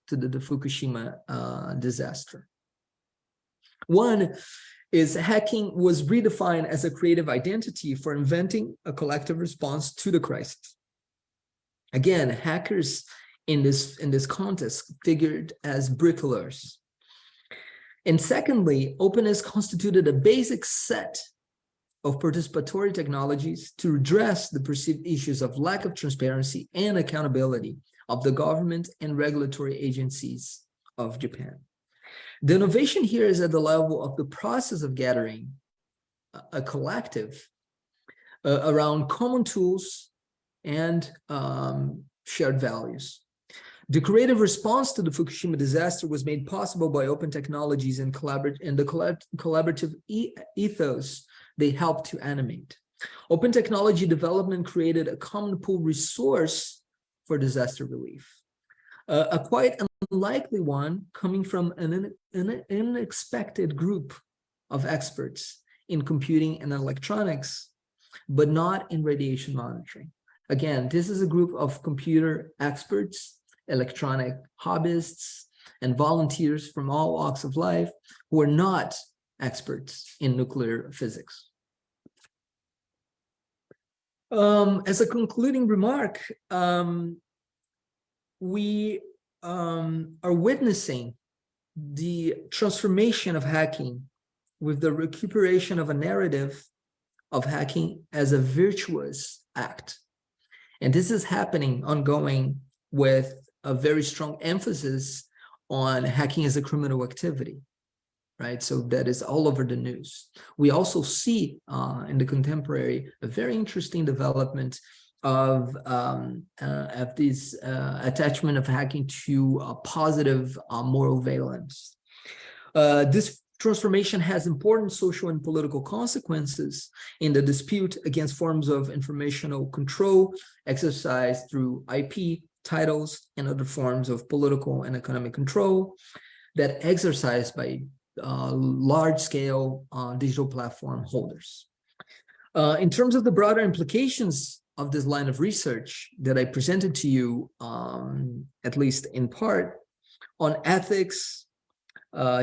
to the Fukushima disaster. One is hacking was redefined as a creative identity for inventing a collective response to the crisis. Again, hackers in this context figured as bricoleurs. And secondly, openness constituted a basic set of participatory technologies to address the perceived issues of lack of transparency and accountability of the government and regulatory agencies of Japan. The innovation here is at the level of the process of gathering a collective around common tools and shared values. The creative response to the Fukushima disaster was made possible by open technologies and the collaborative ethos they helped to animate. Open technology development created a common pool resource for disaster relief, a quite unlikely one coming from an unexpected group of experts in computing and electronics, but not in radiation monitoring. Again, this is a group of computer experts, electronic hobbyists, and volunteers from all walks of life who are not experts in nuclear physics. As a concluding remark, we are witnessing the transformation of hacking with the recuperation of a narrative of hacking as a virtuous act. And this is happening ongoing with a very strong emphasis on hacking as a criminal activity, right? So that is all over the news. We also see in the contemporary a very interesting development of this attachment of hacking to a positive moral valence. This transformation has important social and political consequences in the dispute against forms of informational control exercised through IP, titles, and other forms of political and economic control that exercised by large-scale digital platform holders. In terms of the broader implications of this line of research that I presented to you, at least in part, on ethics,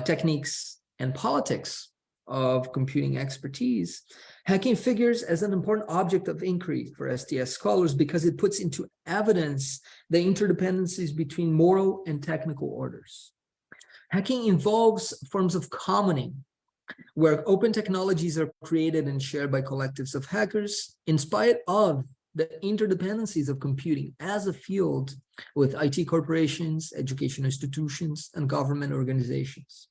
techniques, and politics of computing expertise, hacking figures as an important object of inquiry for STS scholars because it puts into evidence the interdependencies between moral and technical orders. Hacking involves forms of commoning, where open technologies are created and shared by collectives of hackers, in spite of the interdependencies of computing as a field with IT corporations, education institutions, and government organizations.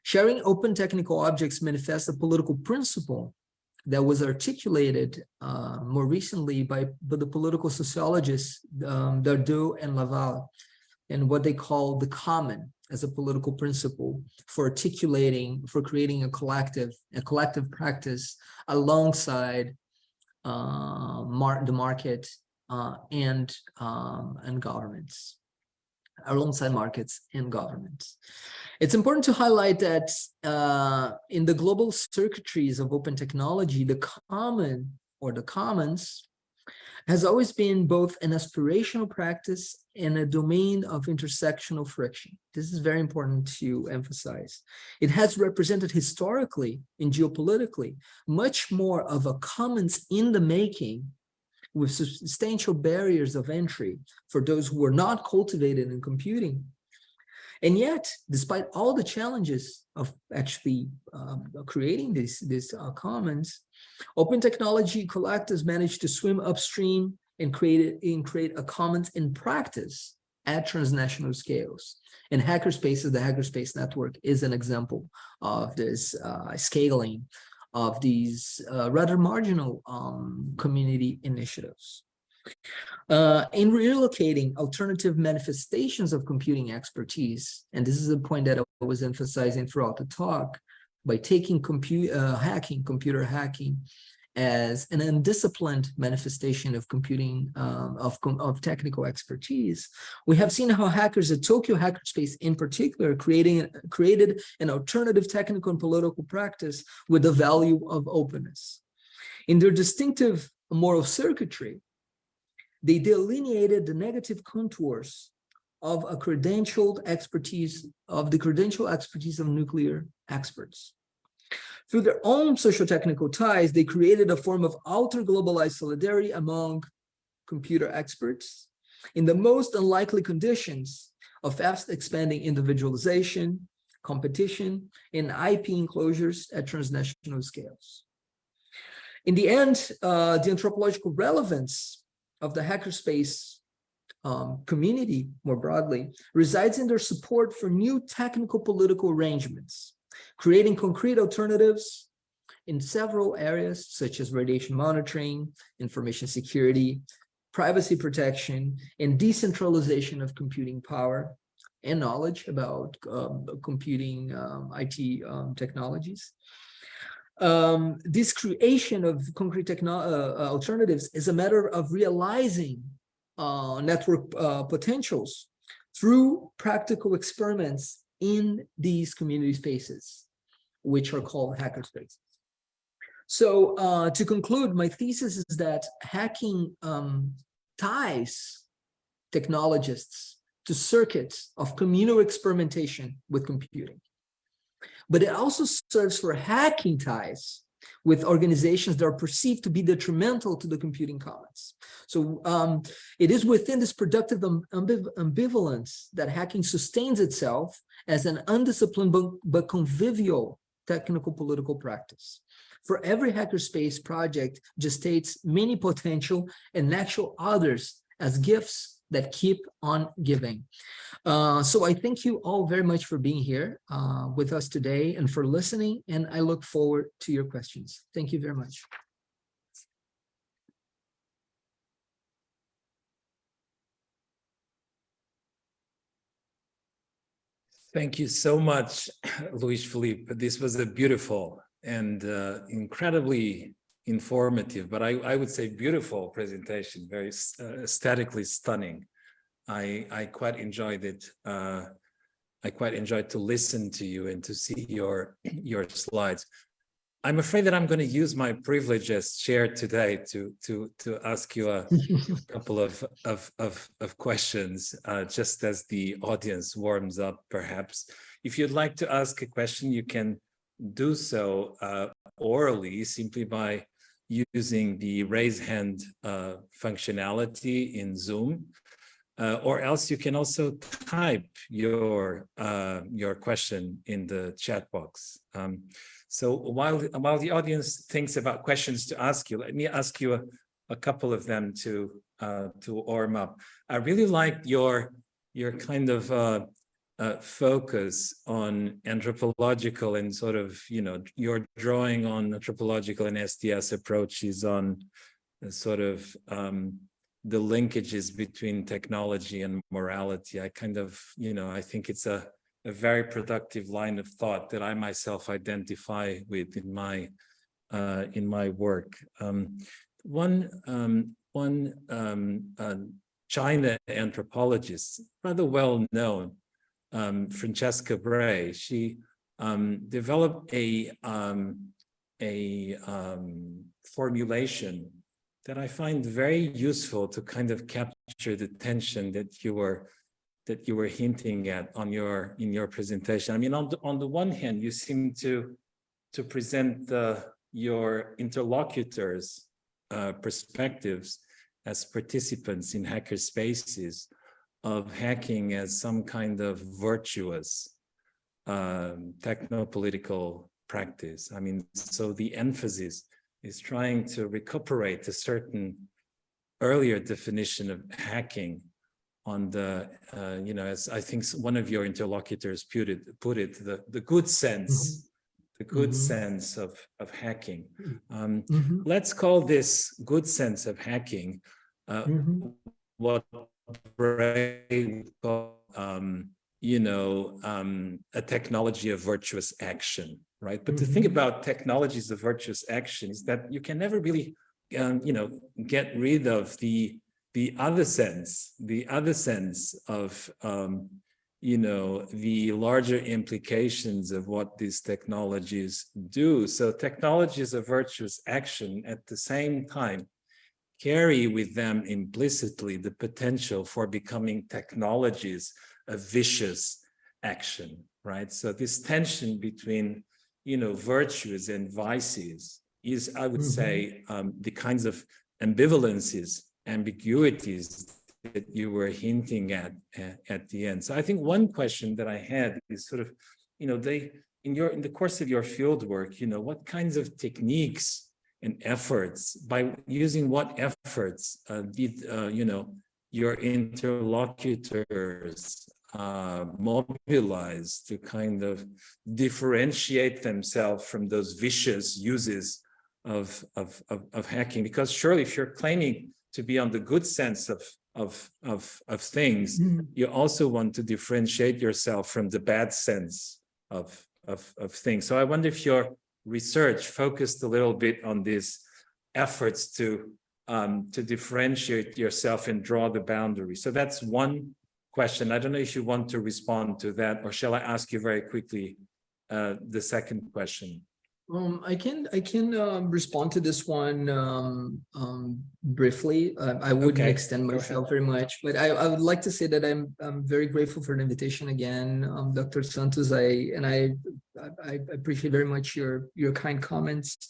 Sharing open technical objects manifests a political principle that was articulated more recently by the political sociologists Dardeau and Laval, and what they call the common as a political principle for creating a collective practice alongside the market and governments, alongside markets and governments. It's important to highlight that in the global circuitries of open technology, the common or the commons has always been both an aspirational practice and a domain of intersectional friction. This is very important to emphasize. It has represented historically and geopolitically much more of a commons in the making with substantial barriers of entry for those who are not cultivated in computing. And yet, despite all the challenges of actually creating these commons, Open technology collectors managed to swim upstream and create a commons in practice at transnational scales. And Hackerspaces, the Hackerspace network, is an example of this scaling of these rather marginal community initiatives. In relocating alternative manifestations of computing expertise, and this is a point that I was emphasizing throughout the talk, by taking computer hacking as an undisciplined manifestation of computing, of technical expertise, we have seen how hackers at Tokyo Hackerspace in particular created an alternative technical and political practice with the value of openness. In their distinctive moral circuitry, they delineated the negative contours of a credentialed expertise, of the credential expertise of nuclear experts. Through their own socio-technical ties, they created a form of alter-globalized solidarity among computer experts in the most unlikely conditions of fast expanding individualization, competition, and IP enclosures at transnational scales. In the end, the anthropological relevance of the hackerspace community more broadly resides in their support for new technical political arrangements, creating concrete alternatives in several areas such as radiation monitoring, information security, privacy protection, and decentralization of computing power and knowledge about computing IT technologies. This creation of concrete alternatives is a matter of realizing network potentials through practical experiments in these community spaces, which are called hackerspaces. So to conclude, my thesis is that hacking ties technologists to circuits of communal experimentation with computing. But it also serves for hacking ties with organizations that are perceived to be detrimental to the computing commons. So it is within this productive ambivalence that hacking sustains itself as an undisciplined but convivial technical political practice. For every hackerspace project gestates many potential and actual others as gifts that keep on giving. So I thank you all very much for being here with us today and for listening, and I look forward to your questions. Thank you very much. Thank you so much, Luis Felipe. This was a beautiful and incredibly informative, but I would say beautiful presentation, very aesthetically stunning. I quite enjoyed it. I quite enjoyed to listen to you and to see your slides. I'm afraid that I'm going to use my privilege as chair today to ask you a couple of questions, just as the audience warms up, perhaps. If you'd like to ask a question, you can do so orally, simply by using the raise hand functionality in Zoom. Or else you can also type your question in the chat box. So while the audience thinks about questions to ask you, let me ask you a couple of them to warm up. I really liked your kind of focus on anthropological and sort of, your drawing on anthropological and STS approaches on sort of the linkages between technology and morality. I kind of, I think it's a very productive line of thought that I myself identify with in my work. One China anthropologist, rather well known, Francesca Bray, she developed a formulation that I find very useful to kind of capture the tension that you were hinting at in your presentation. I mean, on the one hand, you seem to present your interlocutors' perspectives as participants in hackerspaces of hacking as some kind of virtuous techno-political practice. I mean, so the emphasis is trying to recuperate a certain earlier definition of hacking on the, as I think one of your interlocutors put it, the good sense, the good sense of hacking. Let's call this good sense of hacking what Bray would call, a technology of virtuous action, right? But the thing about technologies of virtuous action is that you can never really, get rid of the other sense of, the larger implications of what these technologies do. So technologies of virtuous action at the same time carry with them implicitly the potential for becoming technologies of vicious action, right? So this tension between, virtues and vices is, I would say, the kinds of ambivalences, ambiguities that you were hinting at the end. So I think one question that I had is sort of, in the course of your field work, what kinds of techniques and efforts, by using what efforts did your interlocutors mobilize to kind of differentiate themselves from those vicious uses of hacking? Because surely, if you're claiming to be on the good sense of things, you also want to differentiate yourself from the bad sense of things. So I wonder if your research focused a little bit on these efforts to differentiate yourself and draw the boundary. So that's one question. I don't know if you want to respond to that, or shall I ask you very quickly the second question? I can respond to this one briefly. I wouldn't extend myself very much, but I would like to say that I'm very grateful for the invitation again, Dr. Santos. I appreciate very much your kind comments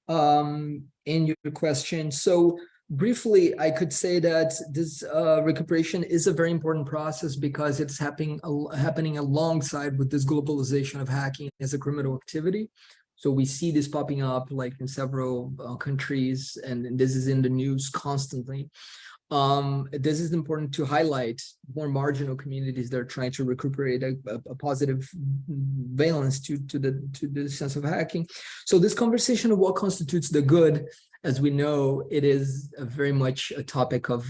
and your question. So briefly, I could say that this recuperation is a very important process because it's happening alongside with this globalization of hacking as a criminal activity. So we see this popping up like in several countries, and this is in the news constantly. This is important to highlight more marginal communities that are trying to recuperate a positive valence to the sense of hacking. So this conversation of what constitutes the good, as we know, it is very much a topic of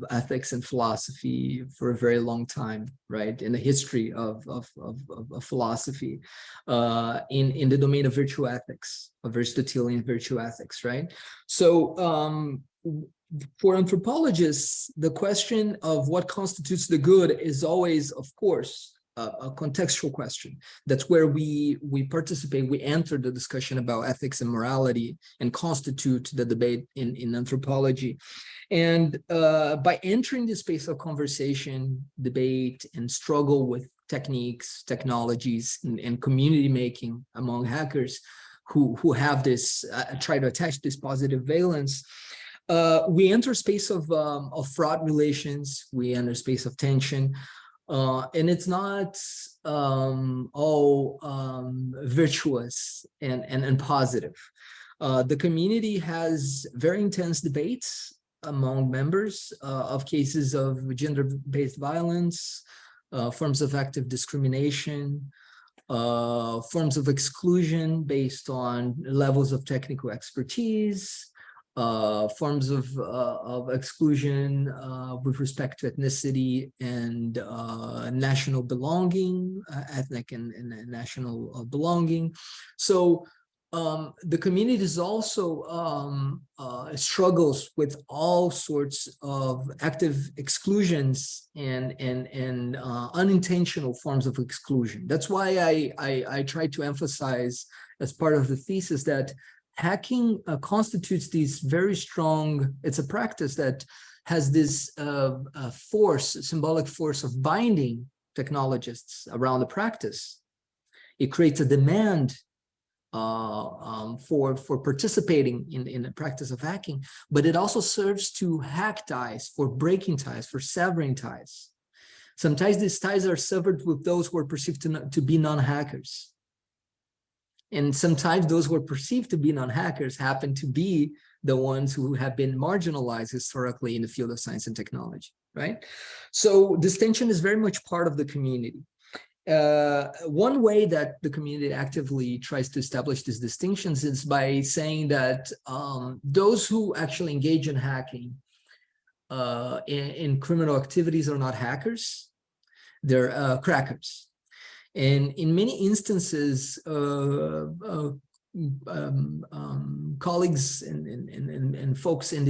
ethics and philosophy for a very long time, right? In the history of philosophy, in the domain of virtue ethics, of Aristotelian virtue ethics, right? So for anthropologists, the question of what constitutes the good is always, of course, a contextual question. That's where we participate, we enter the discussion about ethics and morality and constitute the debate in anthropology. And by entering the space of conversation, debate, and struggle with techniques, technologies, and community making among hackers who have this, try to attach this positive valence, we enter a space of fraud relations, we enter a space of tension, and it's not all virtuous and positive. The community has very intense debates among members of cases of gender-based violence, forms of active discrimination, forms of exclusion based on levels of technical expertise, forms of exclusion with respect to ethnicity and national belonging, ethnic and national belonging. So the community is also struggles with all sorts of active exclusions and unintentional forms of exclusion. That's why I try to emphasize as part of the thesis that hacking constitutes these very strong, it's a practice that has this symbolic force of binding technologists around the practice. It creates a demand for participating in the practice of hacking, but it also serves to hack ties, for breaking ties, for severing ties. Sometimes these ties are severed with those who are perceived to be non-hackers. And sometimes those who are perceived to be non-hackers happen to be the ones who have been marginalized historically in the field of science and technology, right? So this tension is very much part of the community. One way that the community actively tries to establish these distinctions is by saying that those who actually engage in hacking in criminal activities are not hackers, they're crackers. And in many instances, colleagues and folks in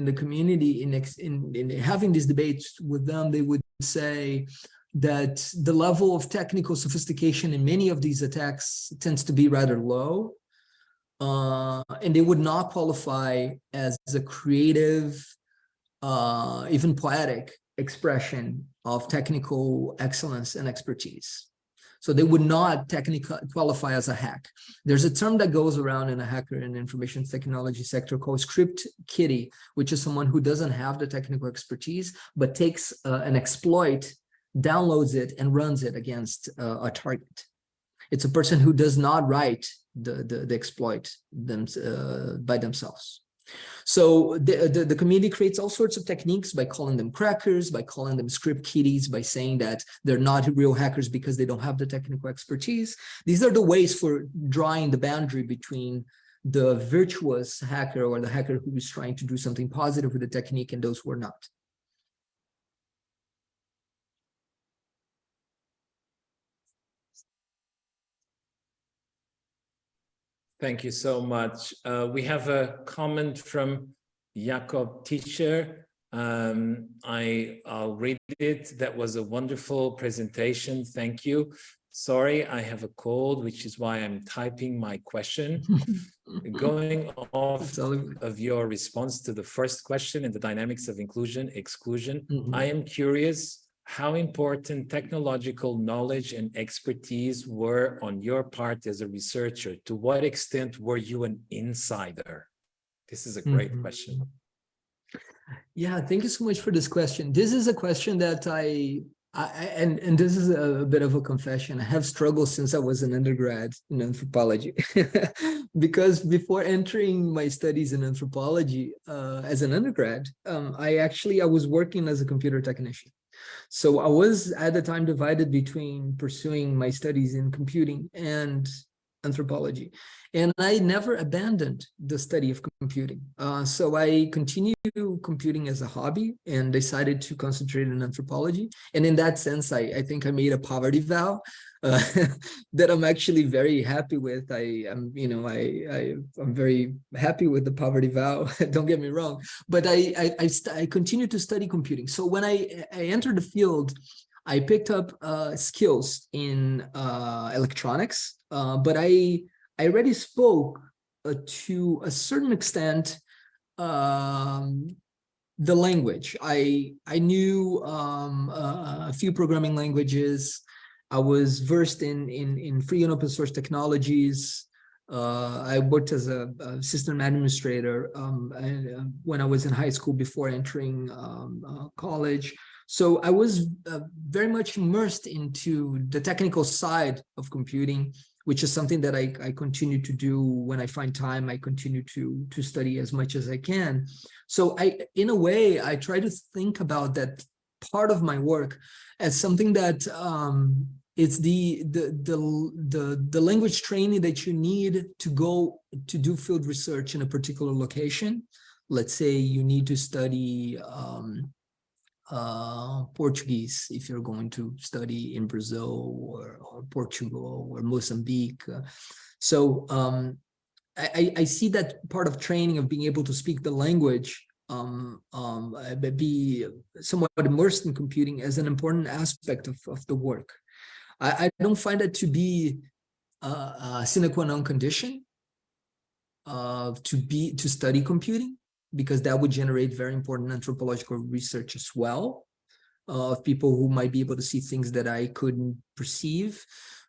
the community in having these debates with them, they would say that the level of technical sophistication in many of these attacks tends to be rather low, and they would not qualify as a creative, even poetic expression of technical excellence and expertise. So they would not technically qualify as a hack. There's a term that goes around in a hacker and information technology sector called script kiddie, which is someone who doesn't have the technical expertise, but takes an exploit, downloads it, and runs it against a target. It's a person who does not write the exploit by themselves. So the community creates all sorts of techniques by calling them crackers, by calling them script kiddies, by saying that they're not real hackers because they don't have the technical expertise. These are the ways for drawing the boundary between the virtuous hacker or the hacker who is trying to do something positive with the technique and those who are not. Thank you so much. We have a comment from Jakob Tischer. I'll read it. That was a wonderful presentation. Thank you. Sorry, I have a cold, which is why I'm typing my question. Going off of your response to the first question in the dynamics of inclusion, exclusion, I am curious how important technological knowledge and expertise were on your part as a researcher. To what extent were you an insider? This is a great question. Yeah, thank you so much for this question. This is a question that and this is a bit of a confession. I have struggled since I was an undergrad in anthropology. Because before entering my studies in anthropology as an undergrad, I was working as a computer technician. So I was at the time divided between pursuing my studies in computing and anthropology. And I never abandoned the study of computing. So I continued computing as a hobby and decided to concentrate in anthropology. And in that sense, I think I made a poverty vow that I'm actually very happy with. I'm very happy with the poverty vow. Don't get me wrong, but I continued to study computing. So when I entered the field, I picked up skills in electronics, but I already spoke to a certain extent the language. I knew a few programming languages. I was versed in free and open source technologies. I worked as a system administrator when I was in high school before entering college. So I was very much immersed into the technical side of computing, which is something that I continue to do when I find time. I continue to study as much as I can. So in a way, I try to think about that part of my work as something that it's the language training that you need to go to do field research in a particular location. Let's say you need to study Portuguese if you're going to study in Brazil or Portugal or Mozambique. So I see that part of training of being able to speak the language, be somewhat immersed in computing as an important aspect of the work. I don't find it to be a sine qua non condition to study computing, because that would generate very important anthropological research as well, of people who might be able to see things that I couldn't perceive.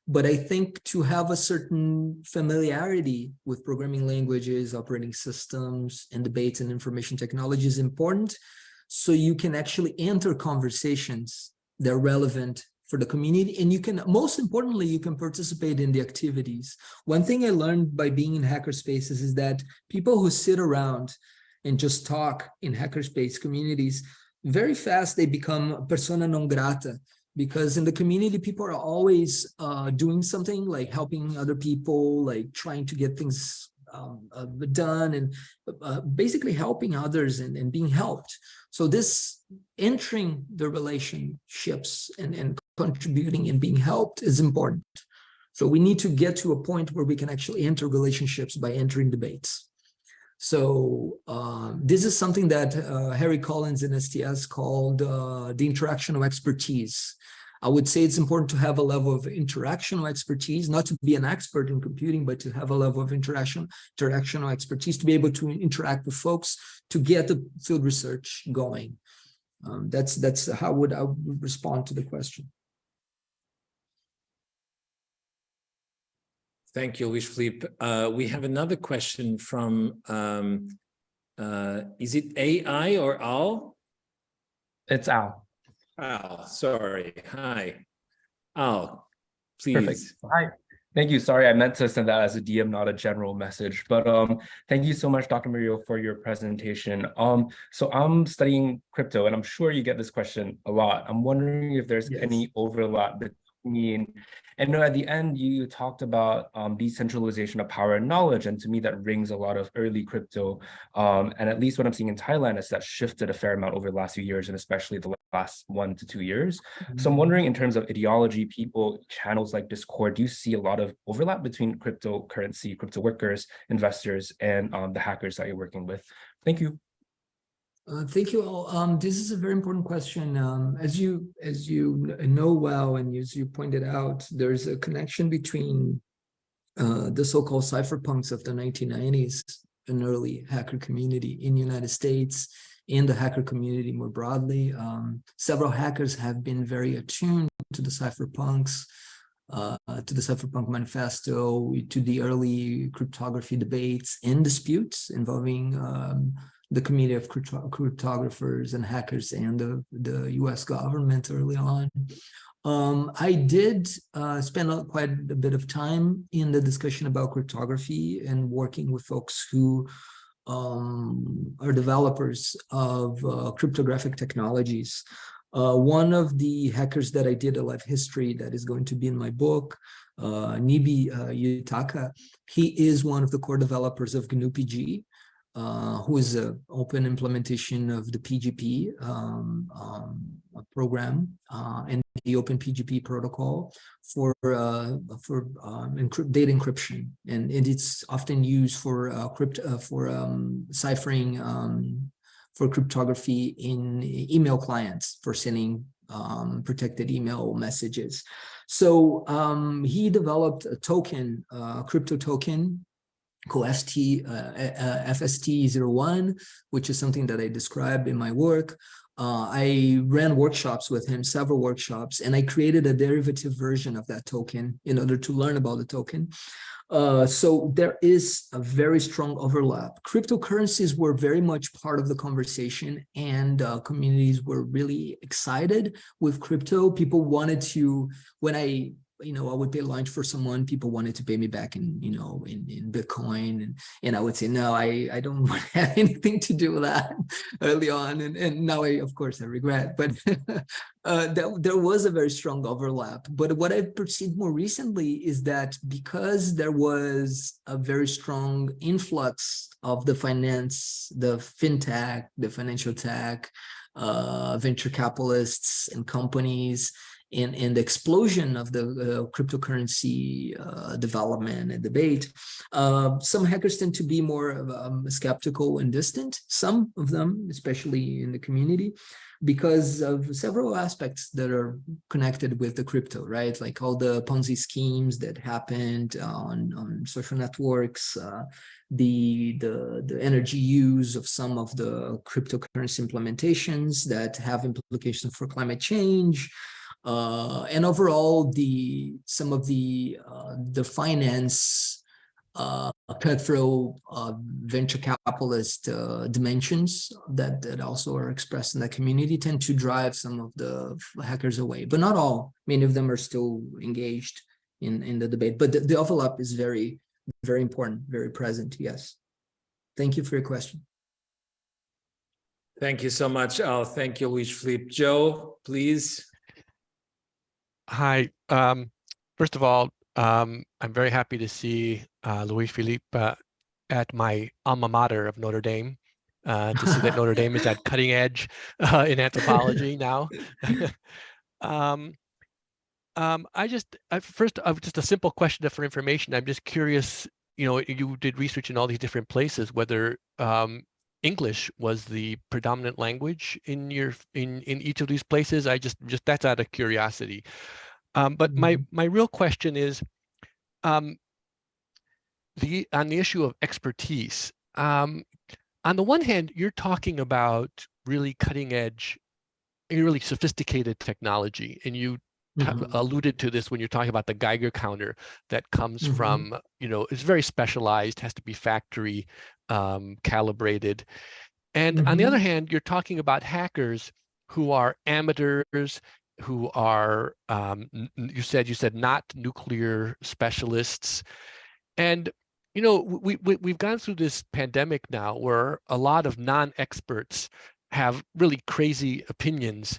But I think to have a certain familiarity with programming languages, operating systems, and debates and information technology is important, so you can actually enter conversations that are relevant for the community. And you can, most importantly, you can participate in the activities. One thing I learned by being in hackerspaces is that people who sit around and just talk in hackerspace communities, very fast they become persona non grata, because in the community, people are always doing something, like helping other people, like trying to get things done, and basically helping others and being helped. So this entering the relationships and contributing and being helped is important. So we need to get to a point where we can actually enter relationships by entering debates. So this is something that Harry Collins in STS called the interactional expertise. I would say it's important to have a level of interactional expertise, not to be an expert in computing, but to have a level of interactional expertise, to be able to interact with folks, to get the field research going. That's how I would respond to the question. Thank you, Luis Felipe. We have another question from, is it AI or Al? It's Al. Al, sorry. Hi. Al, please. Perfect. Hi. Thank you. Sorry, I meant to send that as a DM, not a general message. But thank you so much, Dr. Murillo, for your presentation. So I'm studying crypto, and I'm sure you get this question a lot. I'm wondering if there's any overlap between, and at the end, you talked about decentralization of power and knowledge. And to me, that rings a lot of early crypto. And at least what I'm seeing in Thailand is that shifted a fair amount over the last few years, and especially the last 1 to 2 years. So I'm wondering, in terms of ideology, people, channels like Discord, do you see a lot of overlap between cryptocurrency, crypto workers, investors, and the hackers that you're working with? Thank you. Thank you all. This is a very important question. As you know well, and as you pointed out, there's a connection between the so-called cypherpunks of the 1990s, an early hacker community in the United States, in the hacker community more broadly. Several hackers have been very attuned to the cypherpunks, to the Cypherpunk Manifesto, to the early cryptography debates and disputes involving the community of cryptographers and hackers and the US government early on. I did spend quite a bit of time in the discussion about cryptography and working with folks who are developers of cryptographic technologies. One of the hackers that I did a life history that is going to be in my book, Nibi Yutaka, he is one of the core developers of GNU-PG, who is an open implementation of the PGP program and the Open PGP protocol for data encryption, and it's often used for ciphering for cryptography in email clients for sending protected email messages. So he developed a token, crypto token, called FST01, which is something that I described in my work. I ran workshops with him, several workshops, and I created a derivative version of that token in order to learn about the token. So there is a very strong overlap. Cryptocurrencies were very much part of the conversation, and communities were really excited with crypto. People wanted to, when I would pay lunch for someone, people wanted to pay me back in Bitcoin. And I would say, no, I don't want to have anything to do with that early on. And now of course I regret, but there was a very strong overlap. But what I've perceived more recently is that because there was a very strong influx of the finance, the fintech, the financial tech, venture capitalists and companies, and the explosion of the cryptocurrency development and debate, some hackers tend to be more skeptical and distant, some of them, especially in the community, because of several aspects that are connected with the crypto, right? Like all the Ponzi schemes that happened on social networks, the energy use of some of the cryptocurrency implementations that have implications for climate change, and overall some of the finance cutthroat venture capitalist dimensions that also are expressed in the community tend to drive some of the hackers away, but not all. Many of them are still engaged in the debate, but the overlap is very, very important, very present. Yes. Thank you for your question. Thank you so much, Al. Thank you, Luis Felipe. Joe, please. Hi. First of all, I'm very happy to see Luis Felipe at my alma mater of Notre Dame, to see that Notre Dame is at cutting edge in anthropology now. Just a simple question for information. I'm just curious, you did research in all these different places, whether English was the predominant language in each of these places. Just that's out of curiosity. But my real question is, on the issue of expertise. On the one hand, you're talking about really cutting edge, really sophisticated technology, and you alluded to this when you're talking about the Geiger counter that comes from, it's very specialized, has to be factory calibrated. And on the other hand, you're talking about hackers who are amateurs, who are, you said not nuclear specialists. And, we've gone through this pandemic now where a lot of non-experts have really crazy opinions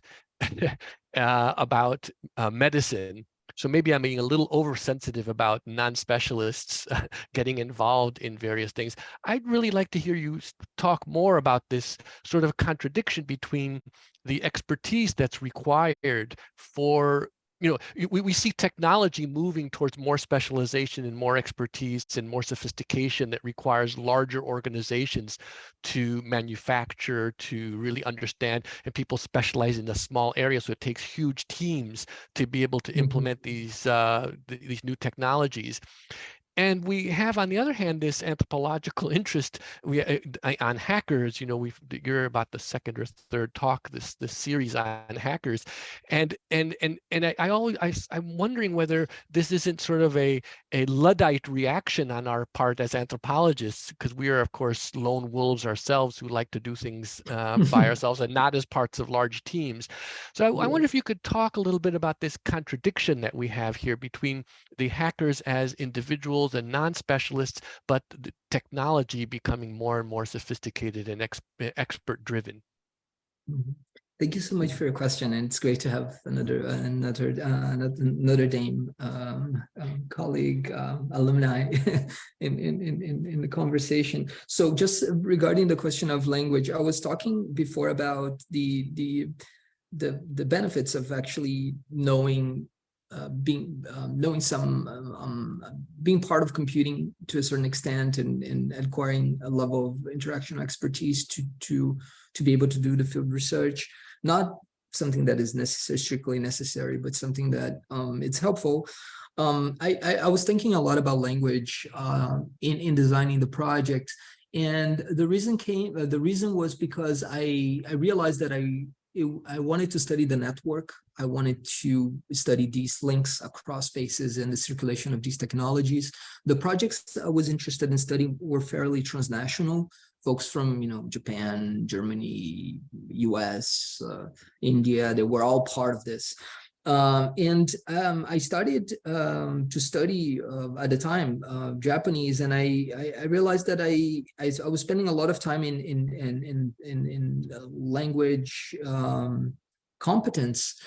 about medicine. So maybe I'm being a little oversensitive about non-specialists getting involved in various things. I'd really like to hear you talk more about this sort of contradiction between the expertise that's required for, we see technology moving towards more specialization and more expertise and more sophistication that requires larger organizations to manufacture, to really understand, and people specialize in a small area, so it takes huge teams to be able to implement these new technologies. And we have, on the other hand, this anthropological interest on hackers. You're about the second or third talk this series on hackers, and I'm wondering whether this isn't sort of a Luddite reaction on our part as anthropologists, because we are, of course, lone wolves ourselves who like to do things by ourselves and not as parts of large teams. So I wonder if you could talk a little bit about this contradiction that we have here between the hackers as individuals and non-specialists, but the technology becoming more and more sophisticated and expert driven. Thank you so much for your question, and it's great to have another Notre Dame colleague, alumni in the conversation. So just regarding the question of language, I was talking before about the benefits of actually knowing being part of computing to a certain extent and acquiring a level of interaction expertise to be able to do the field research. Not something that is strictly necessary, but something that it's helpful. I was thinking a lot about language in designing the project, and the reason was because I realized that I wanted to study the network. I wanted to study these links across spaces and the circulation of these technologies. The projects I was interested in studying were fairly transnational. Folks from, Japan, Germany, US, India, they were all part of this. I started to study at the time Japanese, and I realized that I was spending a lot of time in language competence,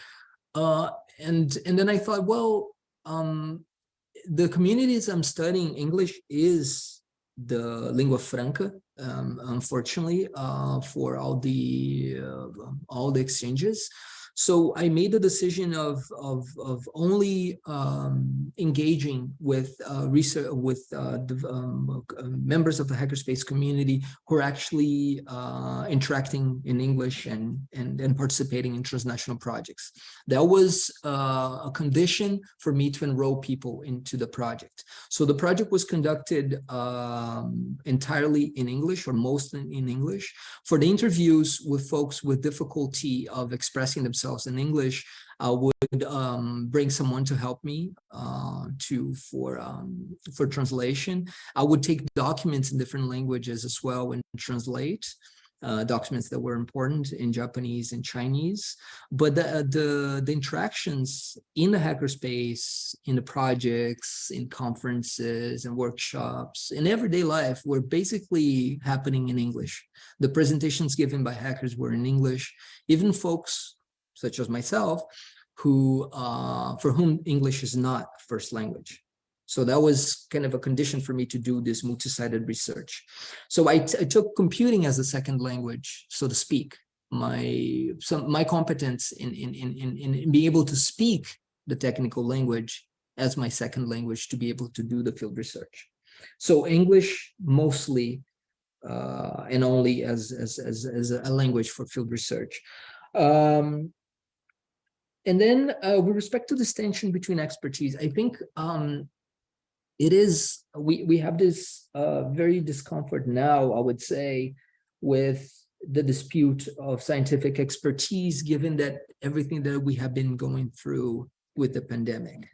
and then I thought, well, the communities I'm studying, English is the lingua franca, unfortunately, for all the exchanges. So I made the decision of only engaging with research with the members of the hackerspace community who are actually interacting in English and participating in transnational projects. That was a condition for me to enroll people into the project. So the project was conducted entirely in English, or mostly in English. For the interviews with folks with difficulty of expressing themselves themselves in English, I would bring someone to help me for translation. I would take documents in different languages as well and translate documents that were important in Japanese and Chinese. But the interactions in the hackerspace, in the projects, in conferences and workshops, in everyday life were basically happening in English. The presentations given by hackers were in English. Even folks such as myself, who for whom English is not first language. So that was kind of a condition for me to do this multi-sided research. So I took computing as a second language, so to speak. My competence in being able to speak the technical language as my second language to be able to do the field research. So English mostly and only as a language for field research. And then with respect to this tension between expertise, I think it is, we have this very discomfort now, I would say, with the dispute of scientific expertise, given that everything that we have been going through with the pandemic.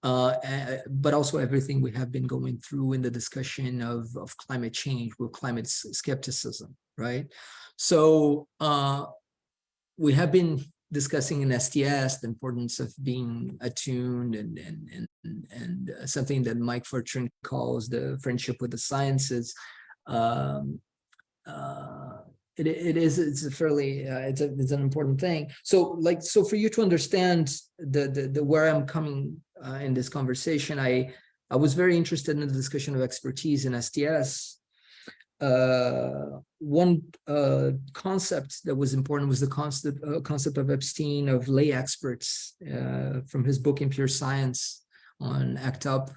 But also everything we have been going through in the discussion of climate change, with climate skepticism, right? So we have been discussing in STS the importance of being attuned and something that Mike Fortune calls the friendship with the sciences. It's a fairly it's an important thing. So for you to understand the where I'm coming in this conversation, I was very interested in the discussion of expertise in STS. One concept that was important was the concept of Epstein, of lay experts, from his book Impure Science on ACT UP,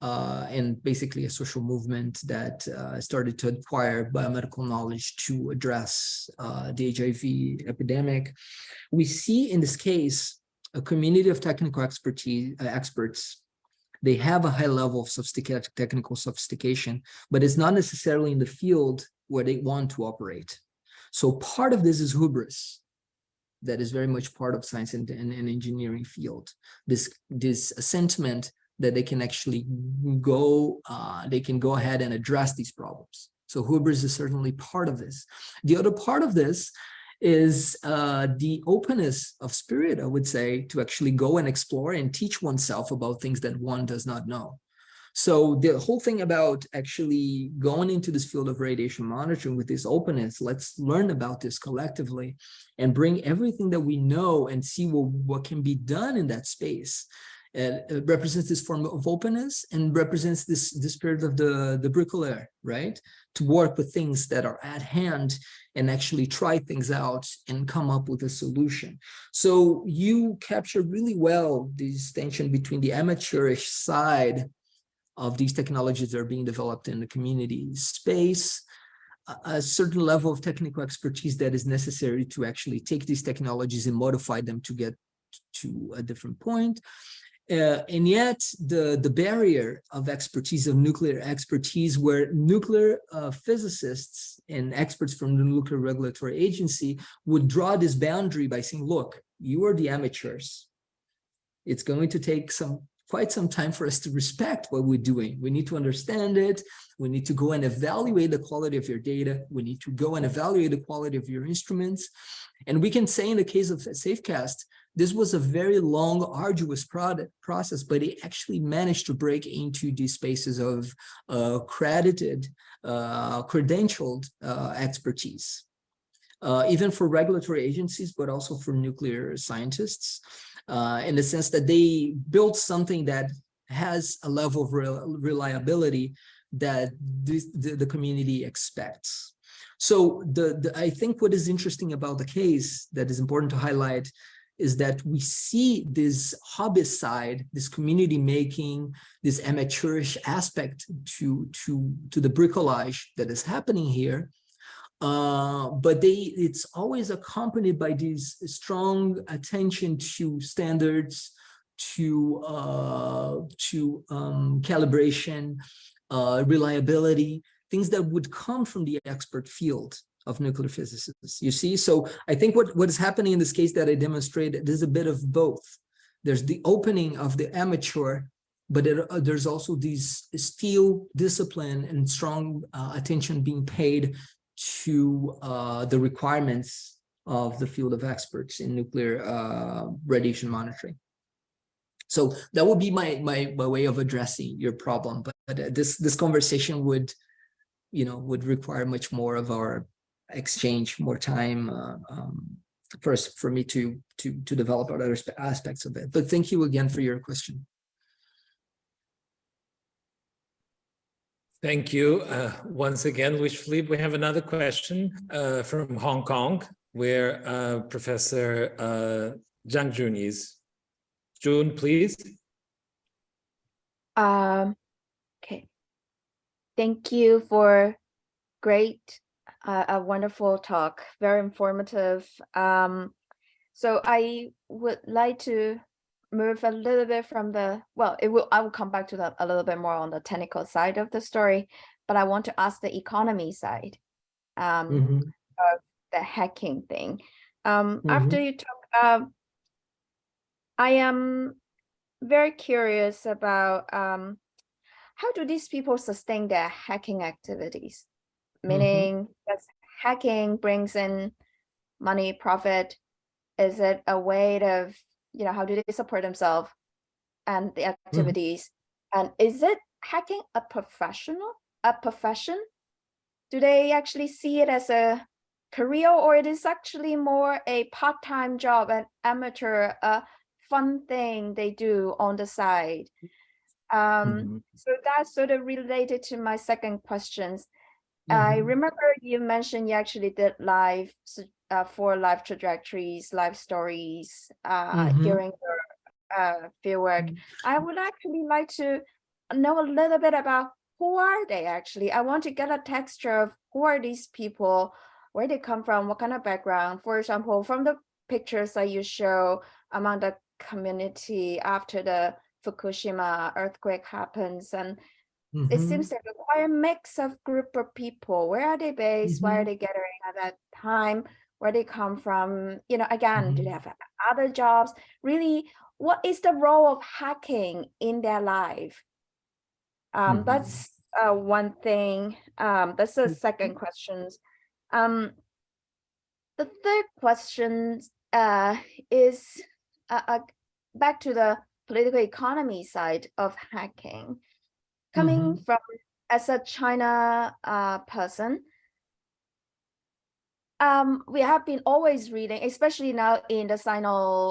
and basically a social movement that started to acquire biomedical knowledge to address the HIV epidemic. We see in this case a community of technical experts. They have a high level of technical sophistication, but it's not necessarily in the field where they want to operate. So part of this is hubris. That is very much part of science and engineering field. This sentiment that they can actually go ahead and address these problems. So hubris is certainly part of this. The other part of this is the openness of spirit, I would say, to actually go and explore and teach oneself about things that one does not know. So the whole thing about actually going into this field of radiation monitoring with this openness, let's learn about this collectively and bring everything that we know and see what can be done in that space. It represents this form of openness and represents this spirit of the bricolaire, right? To work with things that are at hand and actually try things out and come up with a solution. So you capture really well this tension between the amateurish side of these technologies that are being developed in the community space, a certain level of technical expertise that is necessary to actually take these technologies and modify them to get to a different point. And yet the barrier of expertise, of nuclear expertise, where nuclear physicists and experts from the Nuclear Regulatory Agency would draw this boundary by saying, look, you are the amateurs. It's going to take quite some time for us to respect what we're doing. We need to understand it. We need to go and evaluate the quality of your data. We need to go and evaluate the quality of your instruments. And we can say in the case of Safecast, this was a very long, arduous process, but it actually managed to break into these spaces of credentialed expertise, even for regulatory agencies, but also for nuclear scientists, in the sense that they built something that has a level of reliability that the community expects. So I think what is interesting about the case that is important to highlight is that we see this hobbyist side, this community making, this amateurish aspect to the bricolage that is happening here. But it's always accompanied by this strong attention to standards, to calibration, reliability, things that would come from the expert field of nuclear physicists. You see, so I think what is happening in this case that I demonstrated is a bit of both. There's the opening of the amateur, but there's also these steel discipline and strong attention being paid to the requirements of the field of experts in nuclear radiation monitoring. So that would be my way of addressing your problem. But this conversation would, would require much more of our exchange, more time first for me to develop other aspects of it. But thank you again for your question. Thank you once again, Philippe. We have another question from Hong Kong, where Professor Zhang Jun is. June, please. Okay. Thank you for a wonderful talk, very informative. So I would like to move a little bit from I will come back to that a little bit more on the technical side of the story, but I want to ask the economy side of the hacking thing. After you talk, I am very curious about how do these people sustain their hacking activities? Meaning, does hacking brings in money, profit? Is it a way of, how do they support themselves and the activities? And is it hacking a profession? Do they actually see it as a career, or it is actually more a part-time job, an amateur, fun thing they do on the side? So that's sort of related to my second questions. I remember you mentioned you actually did live 4 live trajectories, live stories during your fieldwork. I would actually like to know a little bit about who are they actually. I want to get a texture of who are these people, where they come from, what kind of background. For example, from the pictures that you show among the community after the Fukushima earthquake happens, and it seems to require a mix of group of people. Where are they based? Why are they gathering at that time? Where they come from? Again, do they have other jobs? Really, what is the role of hacking in their life? That's one thing. That's the second question. The third question is back to the political economy side of hacking. Coming from as a China person, we have been always reading, especially now in the Sino-US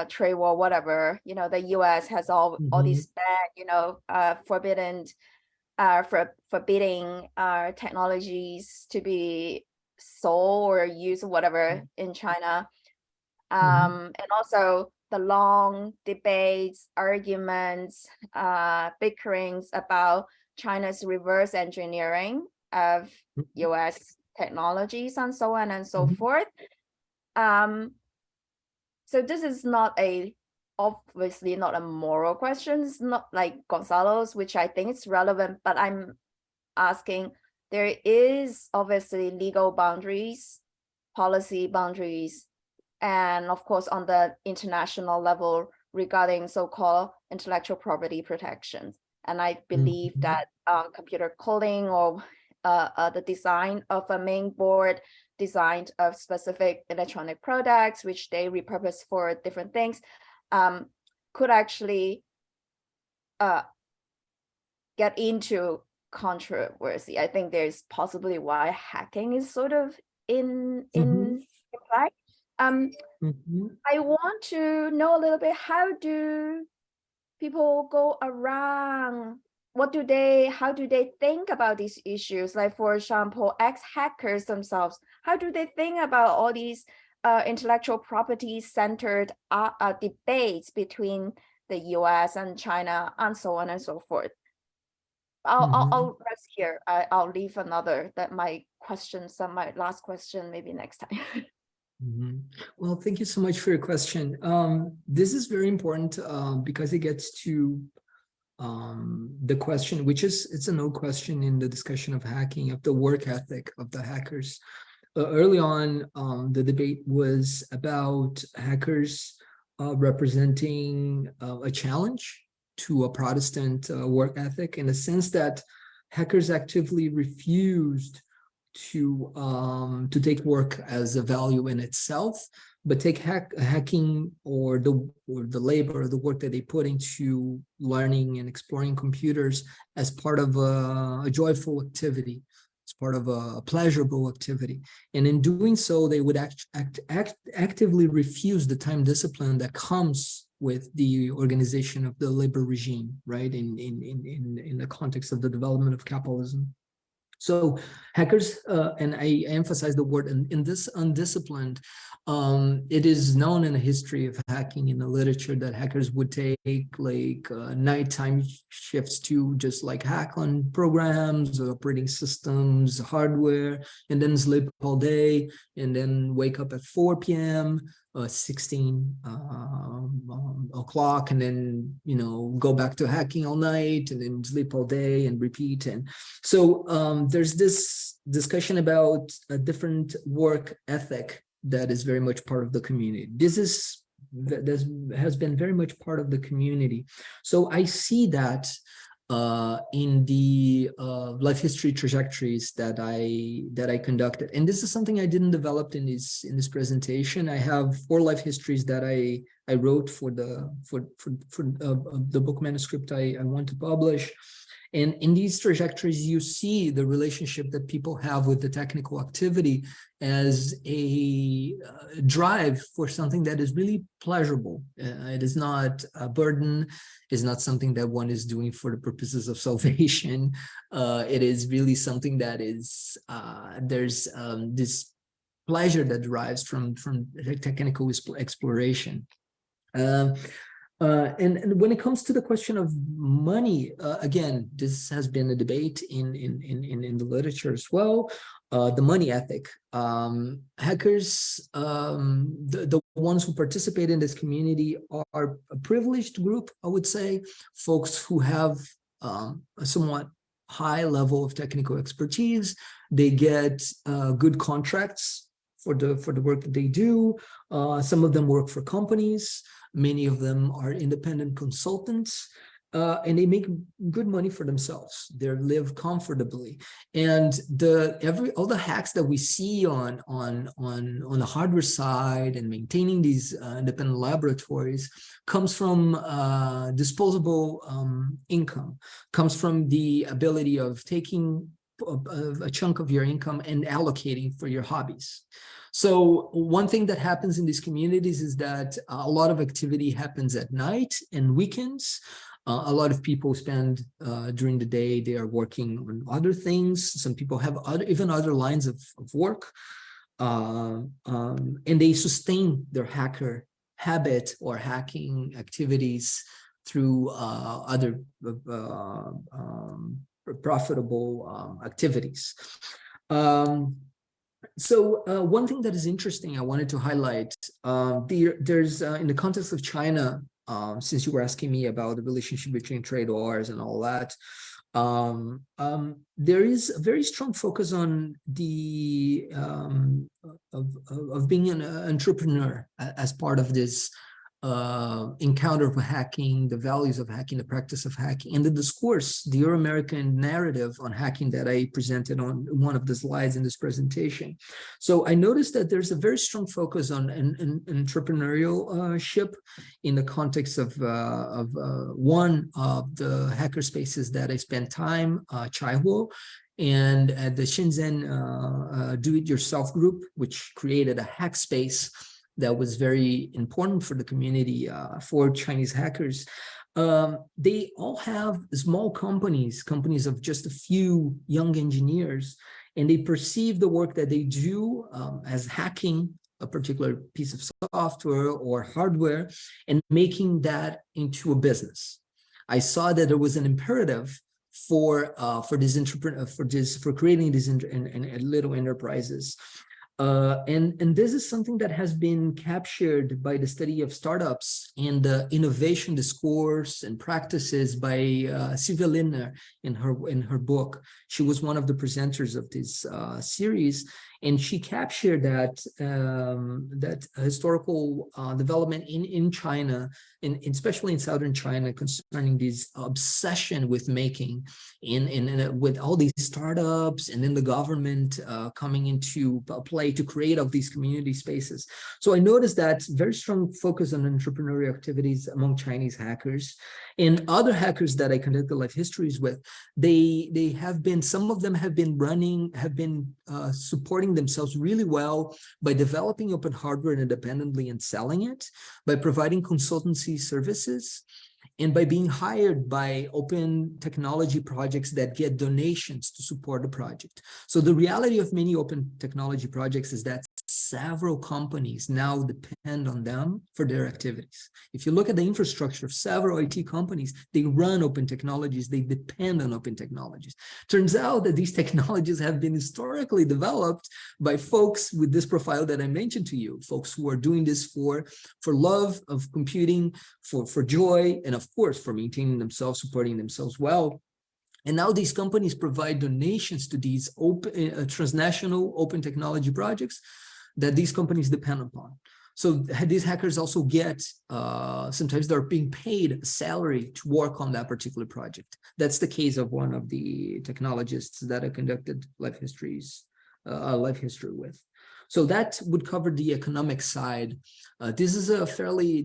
trade war, whatever. The US has all these bad, forbidding technologies to be sold or used, whatever, in China, and also the long debates, arguments, bickerings about China's reverse engineering of US technologies and so on and so forth. So this is obviously not a moral question. It's not like Gonzalo's, which I think is relevant, but I'm asking, there is obviously legal boundaries, policy boundaries, and of course, on the international level regarding so-called intellectual property protections. And I believe that computer coding or the design of a main board, design of specific electronic products, which they repurpose for different things, could actually get into controversy. I think there's possibly why hacking is sort of in play. I want to know a little bit, how do people go around? How do they think about these issues? Like, for example, ex-hackers themselves, how do they think about all these intellectual property centered debates between the US and China and so on and so forth? I'll rest here. I'll leave my last question maybe next time. Well, thank you so much for your question. This is very important because it gets to the question, which is, it's an old question in the discussion of hacking, of the work ethic of the hackers. Early on, the debate was about hackers representing a challenge to a Protestant work ethic, in the sense that hackers actively refused to take work as a value in itself, but take hacking or the labor or the work that they put into learning and exploring computers as part of a joyful activity, as part of a pleasurable activity. And in doing so, they would actively refuse the time discipline that comes with the organization of the labor regime, right? In the context of the development of capitalism. So hackers, and I emphasize the word in this undisciplined, it is known in the history of hacking in the literature that hackers would take like nighttime shifts to just like hack on programs, operating systems, hardware, and then sleep all day, and then wake up at 4 p.m., 16 o'clock, and then, you know, go back to hacking all night, and then sleep all day and repeat. And so there's this discussion about a different work ethic that is very much part of the community. This has been very much part of the community. So I see that in the life history trajectories that I conducted, and this is something I didn't develop in this presentation. I have 4 life histories that I wrote for the book manuscript I want to publish. And in these trajectories, you see the relationship that people have with the technical activity as a drive for something that is really pleasurable. It is not a burden. It's not something that one is doing for the purposes of salvation. It is really something that is, there's this pleasure that derives from technical exploration. And when it comes to the question of money, again, this has been a debate in the literature as well. The money ethic. Hackers, the ones who participate in this community are a privileged group, I would say, folks who have a somewhat high level of technical expertise. They get good contracts for the work that they do. Some of them work for companies. Many of them are independent consultants, and they make good money for themselves. They live comfortably. And all the hacks that we see on the hardware side and maintaining these independent laboratories comes from disposable income, comes from the ability of taking a chunk of your income and allocating for your hobbies. So one thing that happens in these communities is that a lot of activity happens at night and weekends. A lot of people spend during the day, they are working on other things. Some people have even other lines of work, and they sustain their hacker habit or hacking activities through other profitable activities. So one thing that is interesting I wanted to highlight, there's in the context of China, since you were asking me about the relationship between trade wars and all that, there is a very strong focus on the of being an entrepreneur as part of this encounter of hacking, the values of hacking, the practice of hacking, and the discourse, the Euro-American narrative on hacking that I presented on one of the slides in this presentation. So I noticed that there's a very strong focus on entrepreneurship in the context of one of the hackerspaces that I spent time, Chaihuo, and at the Shenzhen do-it-yourself group, which created a hack space that was very important for the community, for Chinese hackers. They all have small companies of just a few young engineers, and they perceive the work that they do as hacking a particular piece of software or hardware and making that into a business. I saw that there was an imperative for creating these little enterprises. And this is something that has been captured by the study of startups and the innovation discourse and practices by Sylvia Lindner in her book. She was one of the presenters of this series, and she captured that that historical development in China, especially in southern China, concerning this obsession with making, with all these startups and then the government coming into play to create of these community spaces. So I noticed that very strong focus on entrepreneurial activities among Chinese hackers and other hackers that I conducted life histories with. They have been, some of them have been supporting themselves really well by developing open hardware independently and selling it, by providing consultancy services, and by being hired by open technology projects that get donations to support the project. So the reality of many open technology projects is that several companies now depend on them for their activities. If you look at the infrastructure of several IT companies, they run open technologies, they depend on open technologies. Turns out that these technologies have been historically developed by folks with this profile that I mentioned to you, folks who are doing this for love of computing, for joy, and of course, for maintaining themselves, supporting themselves well. And now these companies provide donations to these open, transnational open technology projects that these companies depend upon. So these hackers also get, sometimes they're being paid a salary to work on that particular project. That's the case of one of the technologists that I conducted life history with. So that would cover the economic side. This is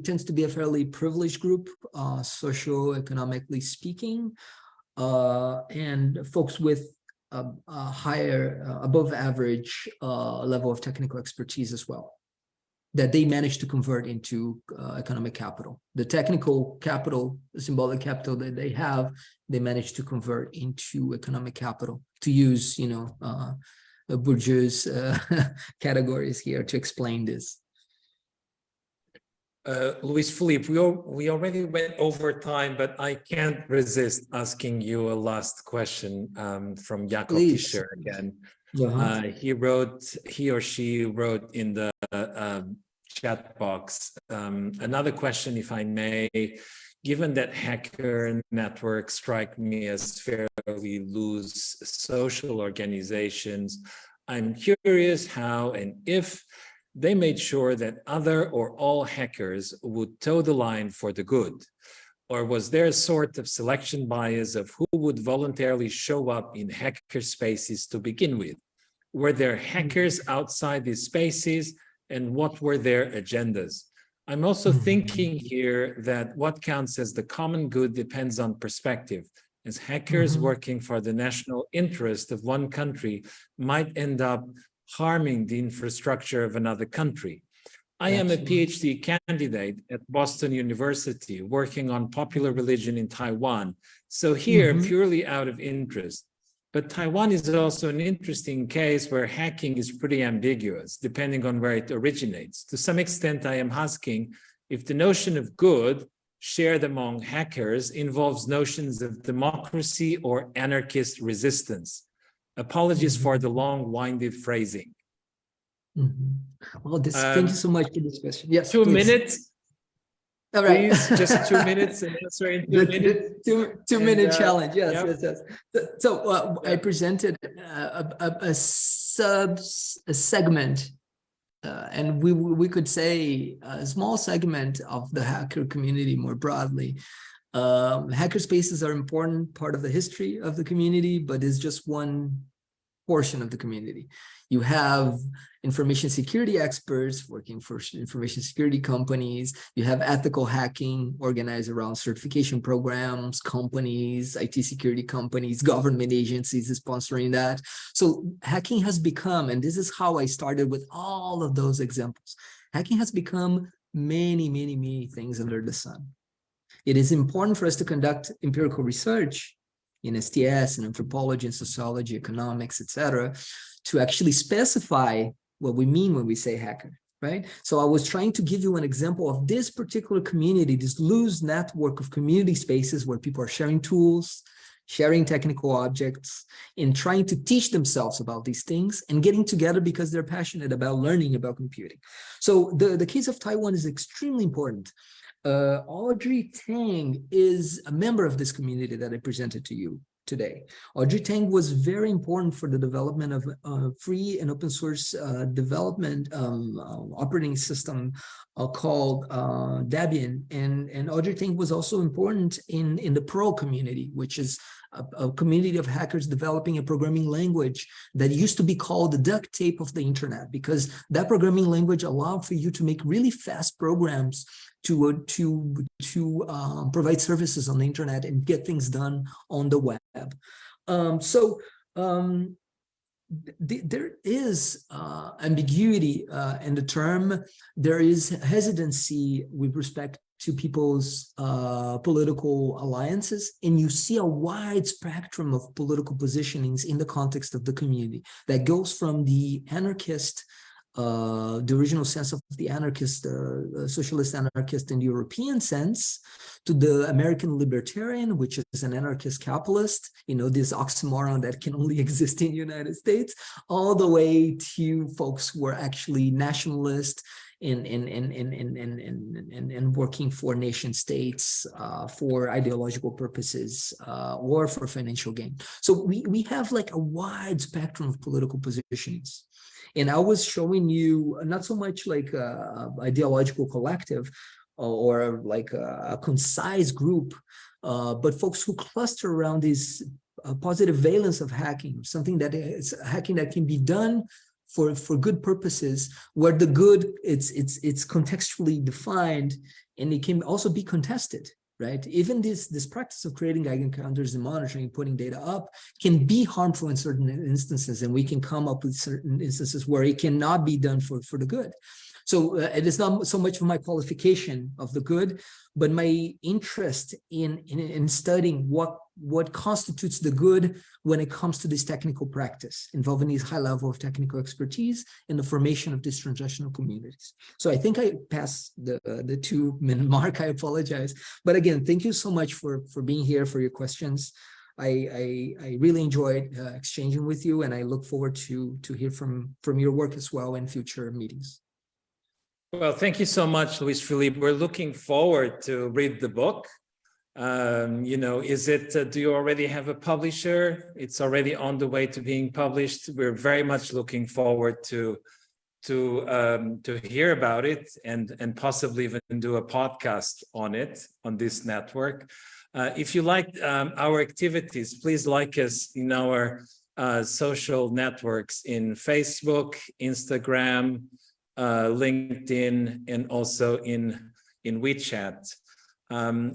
tends to be a fairly privileged group, socioeconomically speaking, and folks with a higher, above average level of technical expertise as well, that they managed to convert into economic capital. The technical capital, the symbolic capital that they have, they managed to convert into economic capital, to use, bourgeois categories here to explain this. Luis Felipe, we already went over time, but I can't resist asking you a last question from Jakob Fischer again. He or she wrote in the chat box another question, if I may. Given that hacker networks strike me as fairly loose social organizations, I'm curious how and if they made sure that other or all hackers would toe the line for the good. Or was there a sort of selection bias of who would voluntarily show up in hackerspaces to begin with? Were there hackers outside these spaces, and what were their agendas? I'm also thinking here that what counts as the common good depends on perspective, as hackers working for the national interest of one country might end up harming the infrastructure of another country. I am a PhD candidate at Boston University working on popular religion in Taiwan. So here, purely out of interest. But Taiwan is also an interesting case where hacking is pretty ambiguous, depending on where it originates. To some extent, I am asking if the notion of good shared among hackers involves notions of democracy or anarchist resistance. Apologies for the long-winded phrasing. Well, thank you so much for this question. Yes, 2 please. minutes. All right. Please, just 2 minutes and answer in 2 minutes. Two-minute challenge. Yes, yes. So I presented a segment, and we could say a small segment of the hacker community more broadly. Hackerspaces are an important part of the history of the community, but it's just one portion of the community. You have information security experts working for information security companies. You have ethical hacking organized around certification programs, companies, IT security companies, government agencies is sponsoring that. So hacking has become, and this is how I started with all of those examples, hacking has become many, many, many things under the sun. It is important for us to conduct empirical research in STS and anthropology and sociology, economics, etc., to actually specify what we mean when we say hacker, right? So I was trying to give you an example of this particular community, this loose network of community spaces where people are sharing tools, sharing technical objects, and trying to teach themselves about these things and getting together because they're passionate about learning about computing. So the case of Taiwan is extremely important. Audrey Tang is a member of this community that I presented to you today. Audrey Tang was very important for the development of free and open source development operating system called Debian. And Audrey Tang was also important in the Perl community, which is a community of hackers developing a programming language that used to be called the duct tape of the internet, because that programming language allowed for you to make really fast programs to provide services on the internet and get things done on the web. There is ambiguity in the term. There is hesitancy with respect to people's political alliances, and you see a wide spectrum of political positionings in the context of the community that goes from the anarchist, the original sense of the anarchist, socialist anarchist in the European sense, to the American libertarian, which is an anarchist capitalist, you know, this oxymoron that can only exist in the United States, all the way to folks who are actually nationalist and working for nation states for ideological purposes or for financial gain. So we have like a wide spectrum of political positions. And I was showing you not so much like a ideological collective or like a concise group, but folks who cluster around this positive valence of hacking, something that is hacking that can be done for good purposes, where the good it's contextually defined, and it can also be contested. Right? Even this practice of creating eigencounters and monitoring, putting data up, can be harmful in certain instances, and we can come up with certain instances where it cannot be done for the good. So it is not so much of my qualification of the good, but my interest in studying what constitutes the good when it comes to this technical practice, involving this high level of technical expertise and the formation of these transnational communities. So I think I passed the 2-minute mark. I apologize. But again, thank you so much for being here, for your questions. I really enjoyed exchanging with you, and I look forward to hear from your work as well in future meetings. Well, thank you so much, Luis Felipe. We're looking forward to read the book. You know, do you already have a publisher? It's already on the way to being published. We're very much looking forward to hear about it and possibly even do a podcast on it, on this network. If you like our activities, please like us in our social networks in Facebook, Instagram, LinkedIn, and also in WeChat.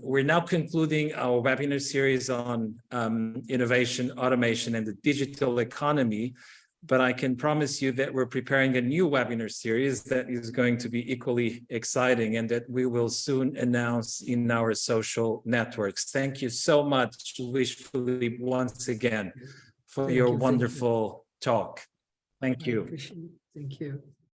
We're now concluding our webinar series on innovation, automation, and the digital economy, but I can promise you that we're preparing a new webinar series that is going to be equally exciting and that we will soon announce in our social networks. Thank you so much, Luis Felipe, once again, for your wonderful talk. Thank you. Thank you.